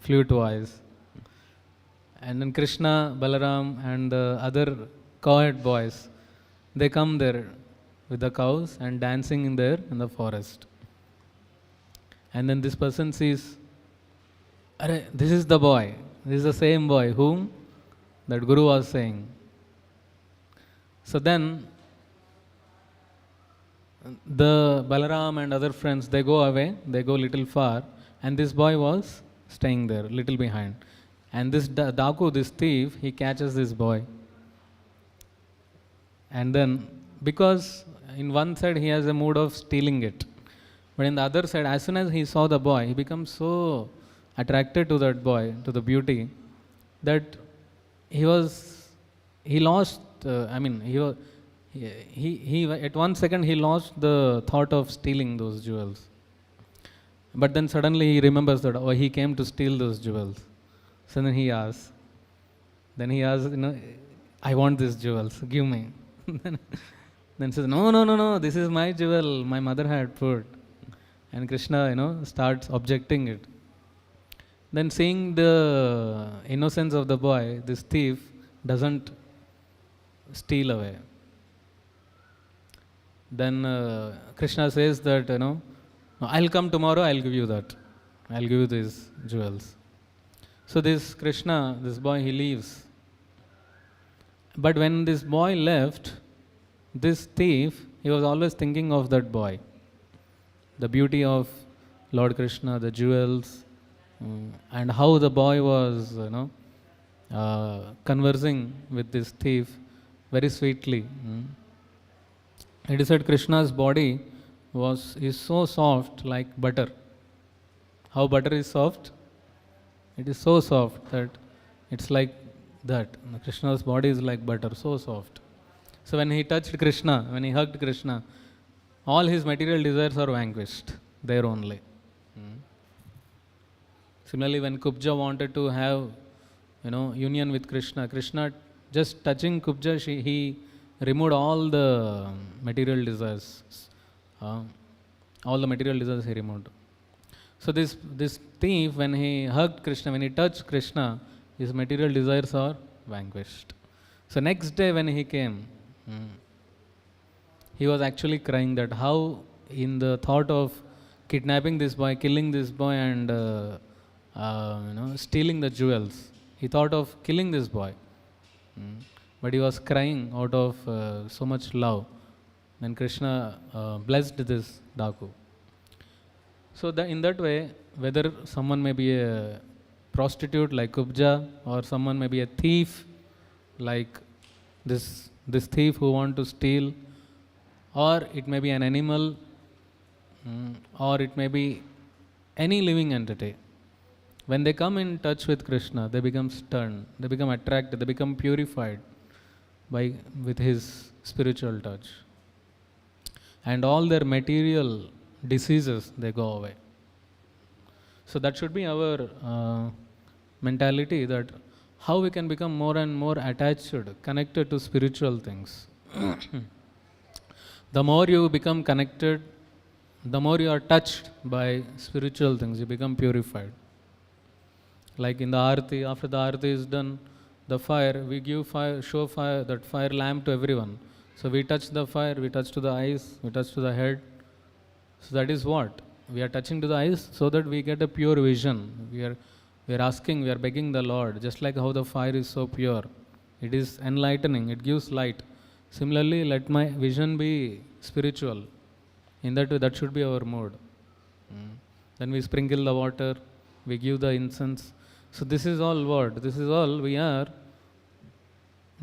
voice. And then Krishna, Balaram and the other cowherd boys, they come there with the cows and dancing in the forest. And then this person sees, this is the boy. This is the same boy whom that Guru was saying. So then the Balaram and other friends, they go away, they go little far, and this boy was staying there, little behind. And this Daku, this thief, he catches this boy. And then, because in one side he has a mood of stealing it, but in the other side, as soon as he saw the boy, he becomes so attracted to that boy, to the beauty, that he lost he at one second he lost the thought of stealing those jewels. But then suddenly he remembers that, oh, he came to steal those jewels. So then he asks, I want these jewels, give me. Then says, no, this is my jewel, my mother had put. And Krishna, starts objecting it. Then seeing the innocence of the boy, this thief doesn't steal away. Then Krishna says that, I'll come tomorrow, I'll give you that. I'll give you these jewels. So this Krishna, this boy, he leaves. But when this boy left, this thief, he was always thinking of that boy. The beauty of Lord Krishna, the jewels, and how the boy was, conversing with this thief very sweetly. It is said Krishna's body is so soft like butter. How butter is soft? It is so soft that it's like that. Krishna's body is like butter, so soft. So when he touched Krishna, when he hugged Krishna, all his material desires are vanquished there only. Similarly, when Kubja wanted to have, union with Krishna, Krishna just touching Kubja, he removed all the material desires. All the material desires he removed. So this thief, when he hugged Krishna, when he touched Krishna, his material desires are vanquished. So next day when he came, he was actually crying that how in the thought of kidnapping this boy, killing this boy and stealing the jewels, he thought of killing this boy. But he was crying out of so much love. Then Krishna blessed this Daku. So in that way, whether someone may be a prostitute like Kubja, or someone may be a thief like this thief who want to steal, or it may be an animal, or it may be any living entity. When they come in touch with Krishna, they become stern, they become attracted, they become purified with his spiritual touch. And all their material diseases, they go away. So that should be our mentality, that how we can become more and more attached, connected to spiritual things. The more you become connected, the more you are touched by spiritual things, you become purified. Like in the Aarti, after the Aarti is done, the fire, we show that fire lamp to everyone. So we touch the fire, we touch to the eyes, we touch to the head. So that is what? We are touching to the eyes so that we get a pure vision. We are asking, we are begging the Lord, just like how the fire is so pure. It is enlightening, it gives light. Similarly, let my vision be spiritual. In that way, that should be our mood. Then we sprinkle the water, we give the incense. So this is all what? This is all we are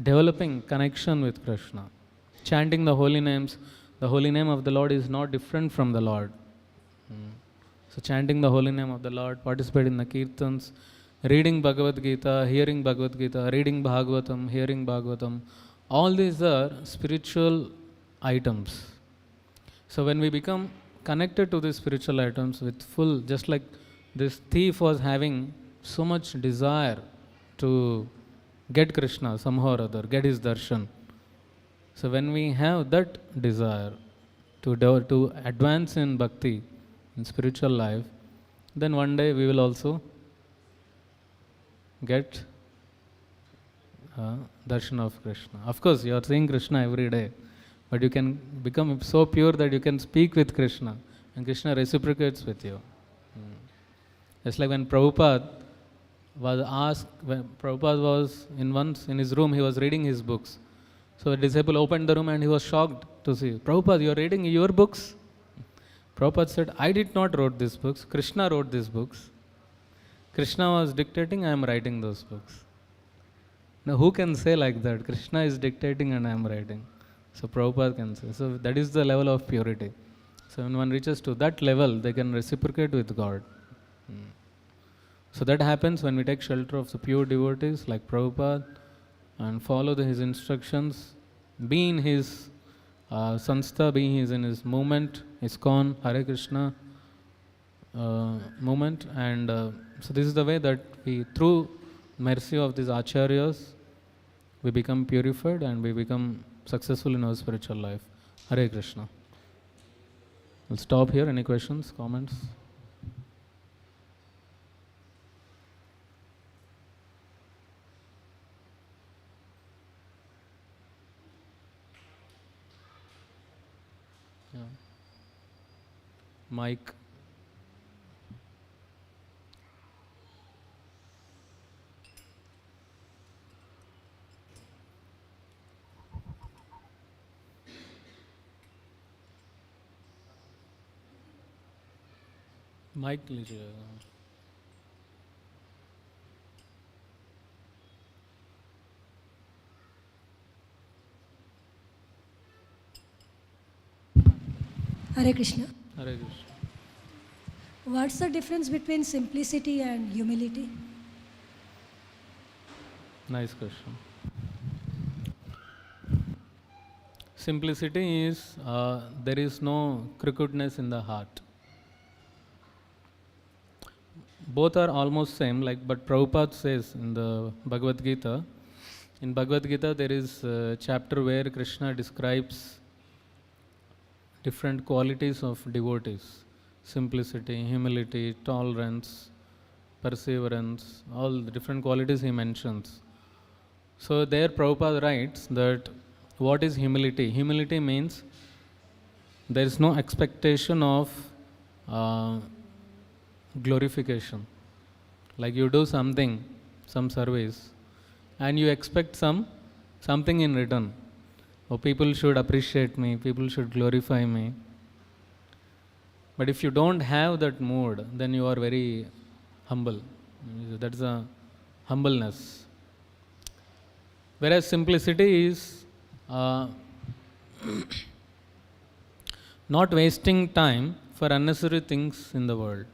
developing connection with Krishna. Chanting the holy names. The holy name of the Lord is not different from the Lord. So chanting the holy name of the Lord, participate in the kirtans, reading Bhagavad Gita, hearing Bhagavad Gita, reading Bhagavatam, hearing Bhagavatam. All these are spiritual items. So when we become connected to these spiritual items with full, just like this thief was having so much desire to get Krishna somehow or other, get his darshan. So when we have that desire to advance in bhakti, in spiritual life, then one day we will also get darshan of Krishna. Of course, you are seeing Krishna every day, but you can become so pure that you can speak with Krishna, and Krishna reciprocates with you. Just like when Prabhupada was asked, when Prabhupada was in his room, he was reading his books. So a disciple opened the room and he was shocked to see, Prabhupada, you are reading your books? Prabhupada said, I did not wrote these books, Krishna wrote these books. Krishna was dictating, I am writing those books. Now who can say like that? Krishna is dictating and I am writing. So Prabhupada can say. So that is the level of purity. So when one reaches to that level, they can reciprocate with God. So that happens when we take shelter of the pure devotees like Prabhupada, and follow his instructions, be in his sanstha, be in his movement, ISKCON, Hare Krishna movement. And so this is the way that we, through mercy of these acharyas, we become purified and we become successful in our spiritual life. Hare Krishna. We'll stop here. Any questions, comments? Yeah. Mike. Mike लीजिए. Hare Krishna. Hare Krishna. What's the difference between simplicity and humility? Nice question. Simplicity is there is no crookedness in the heart. Both are almost same, like, but Prabhupada says in the Bhagavad Gita, in Bhagavad Gita there is a chapter where Krishna describes different qualities of devotees: simplicity, humility, tolerance, perseverance, all the different qualities he mentions. So there Prabhupada writes that what is humility? Humility means there is no expectation of glorification. Like you do something, some service, and you expect something in return. Oh, people should appreciate me, people should glorify me. But if you don't have that mood, then you are very humble. That's a humbleness. Whereas simplicity is not wasting time for unnecessary things in the world.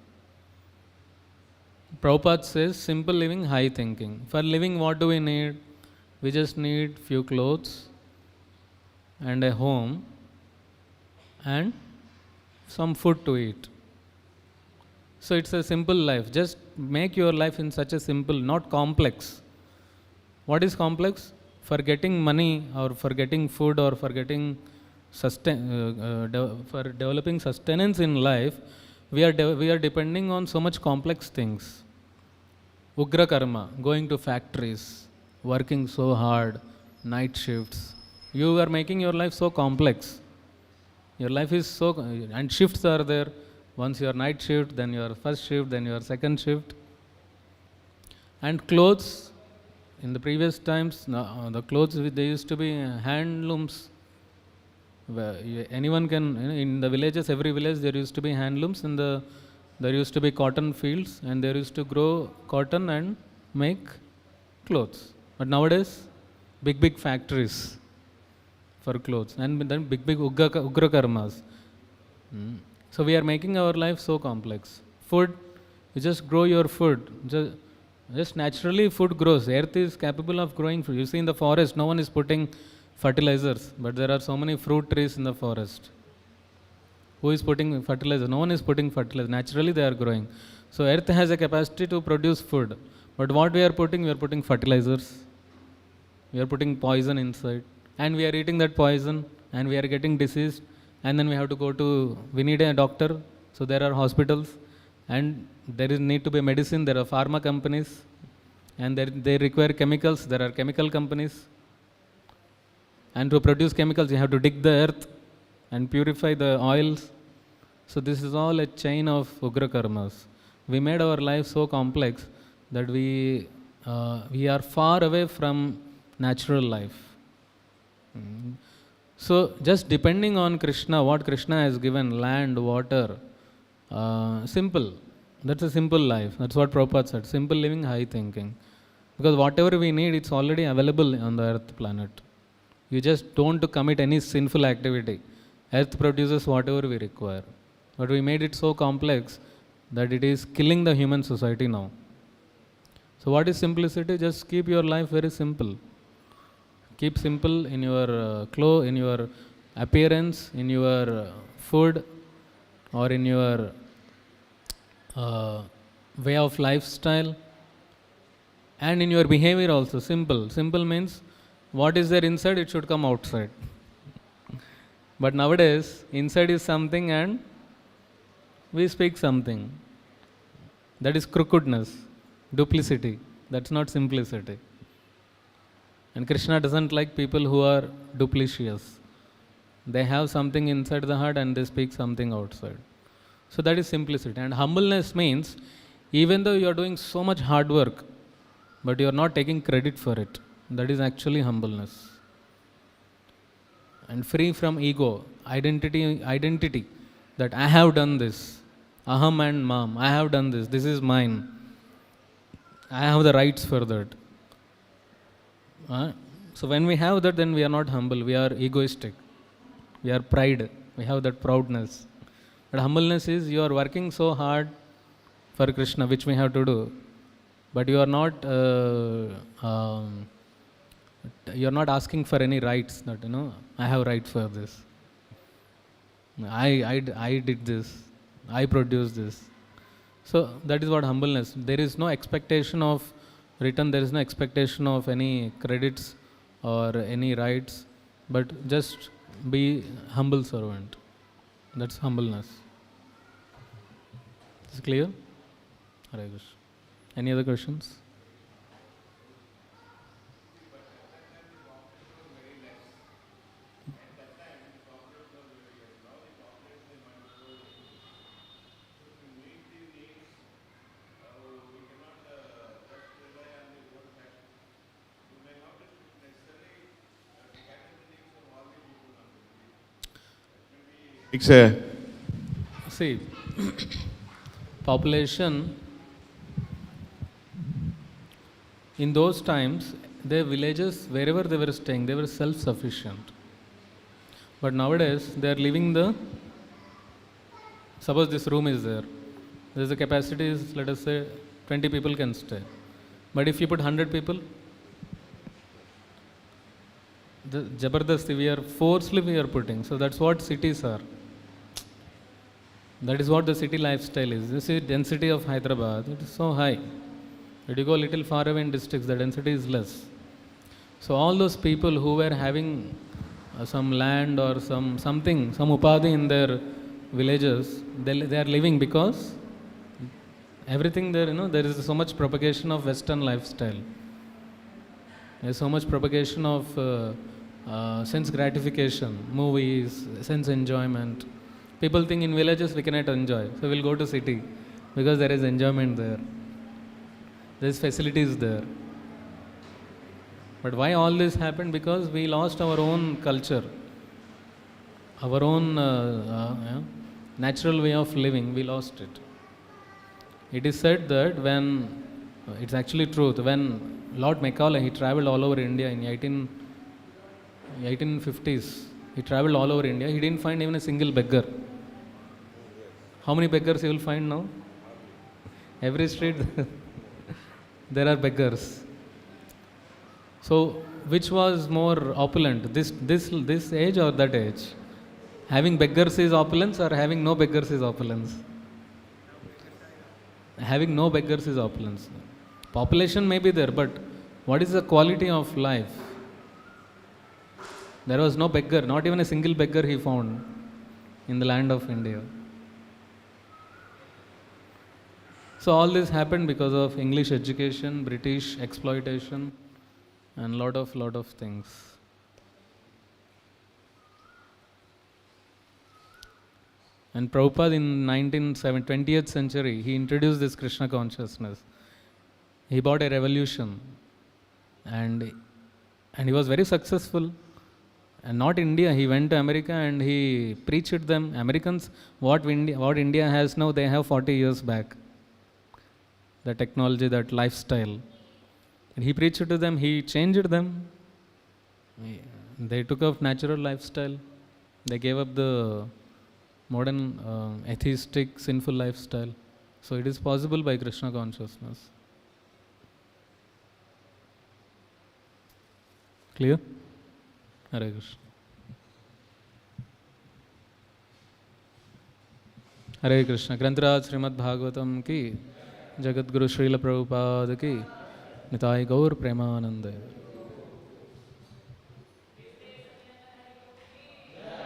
Prabhupada says, simple living, high thinking. For living, what do we need? We just need few clothes and a home and some food to eat. So it's a simple life. Just make your life in such a simple, not complex. What is complex? For getting money or for getting food or for getting for developing sustenance in life, we are depending on so much complex things. Ugra karma, going to factories, working so hard, night shifts. You are making your life so complex. Your life is so, and shifts are there. Once your night shift, then your first shift, then your second shift. And clothes, in the previous times, the clothes, they used to be handlooms. Anyone can, in the villages, every village there used to be handlooms, and there used to be cotton fields, and there used to grow cotton and make clothes. But nowadays, big factories for clothes, and then big ugra karmas. So we are making our life so complex. Food, you just grow your food. Just naturally food grows. Earth is capable of growing food. You see in the forest, no one is putting fertilizers, but there are so many fruit trees in the forest. Who is putting fertilizer? No one is putting fertilizer. Naturally they are growing. So earth has a capacity to produce food. But what we are putting fertilizers. We are putting poison inside. And we are eating that poison and we are getting diseased. And then we need a doctor. So there are hospitals and there is need to be medicine. There are pharma companies and they require chemicals. There are chemical companies. And to produce chemicals, you have to dig the earth and purify the oils. So this is all a chain of ugra karmas. We made our life so complex that we are far away from natural life. So just depending on Krishna, what Krishna has given, land, water, simple. That's a simple life. That's what Prabhupada said. Simple living, high thinking. Because whatever we need, it's already available on the earth planet. You just don't commit any sinful activity. Earth produces whatever we require. But we made it so complex that it is killing the human society now. So what is simplicity? Just keep your life very simple. Keep simple in your in your appearance, in your food, or in your way of lifestyle, and in your behavior also. Simple. Simple means what is there inside, it should come outside. But nowadays, inside is something and we speak something. That is crookedness, duplicity. That's not simplicity. And Krishna doesn't like people who are duplicitous. They have something inside the heart and they speak something outside. So that is simplicity. And humbleness means even though you are doing so much hard work, but you are not taking credit for it. That is actually humbleness. And free from ego, identity that I have done this. Aham and mam, I have done this. This is mine. I have the rights for that. So when we have that, then we are not humble. We are egoistic. We are pride. We have that proudness. But humbleness is you are working so hard for Krishna, which we have to do. But you are not asking for any rights. That I have right for this. I did this. I produced this. So that is what humbleness. There is no expectation of return. There is no expectation of any credits or any rights. But just be humble servant. That's humbleness. Is it clear? Hare Krishna. Any other questions? It's a See, population in those times, their villages, wherever they were staying, they were self-sufficient. But nowadays, they are living suppose this room is there. There is a capacity is, let us say, 20 people can stay. But if you put 100 people, the Jabardasti, we are putting. So that's what cities are. That is what the city lifestyle is. You see, density of Hyderabad, it is so high. If you go a little far away in districts, the density is less. So all those people who were having some land or some upadhi in their villages, they are living because everything there, there is so much propagation of Western lifestyle. There is so much propagation of sense gratification, movies, sense enjoyment. People think in villages we cannot enjoy, so we'll go to city because there is enjoyment there. There is facilities there. But why all this happened? Because we lost our own culture, our own natural way of living. We lost it. It is said that it's actually truth, when Lord Macaulay, he traveled all over India in 1850s. He traveled all over India. He didn't find even a single beggar. How many beggars you will find now? Every street there are beggars. So which was more opulent, this age or that age? Having beggars is opulence or having no beggars is opulence? Having no beggars is opulence. Population may be there, but what is the quality of life? There was no beggar, not even a single beggar he found in the land of India. So all this happened because of English education, British exploitation, and lot of things. And Prabhupada in 20th century, he introduced this Krishna consciousness. He brought a revolution, and he was very successful. And not India, he went to America and he preached them. Americans, what India has now, they have 40 years back. The technology, that lifestyle. And he preached to them, he changed them. They took up natural lifestyle. They gave up the modern atheistic, sinful lifestyle. So it is possible by Krishna consciousness. Clear? Hare Krishna. Hare Krishna. Grantaraj Srimad-Bhagavatam ki, Jagat Guru Srila Prabhupada ki, Nitai Gaur Premanande.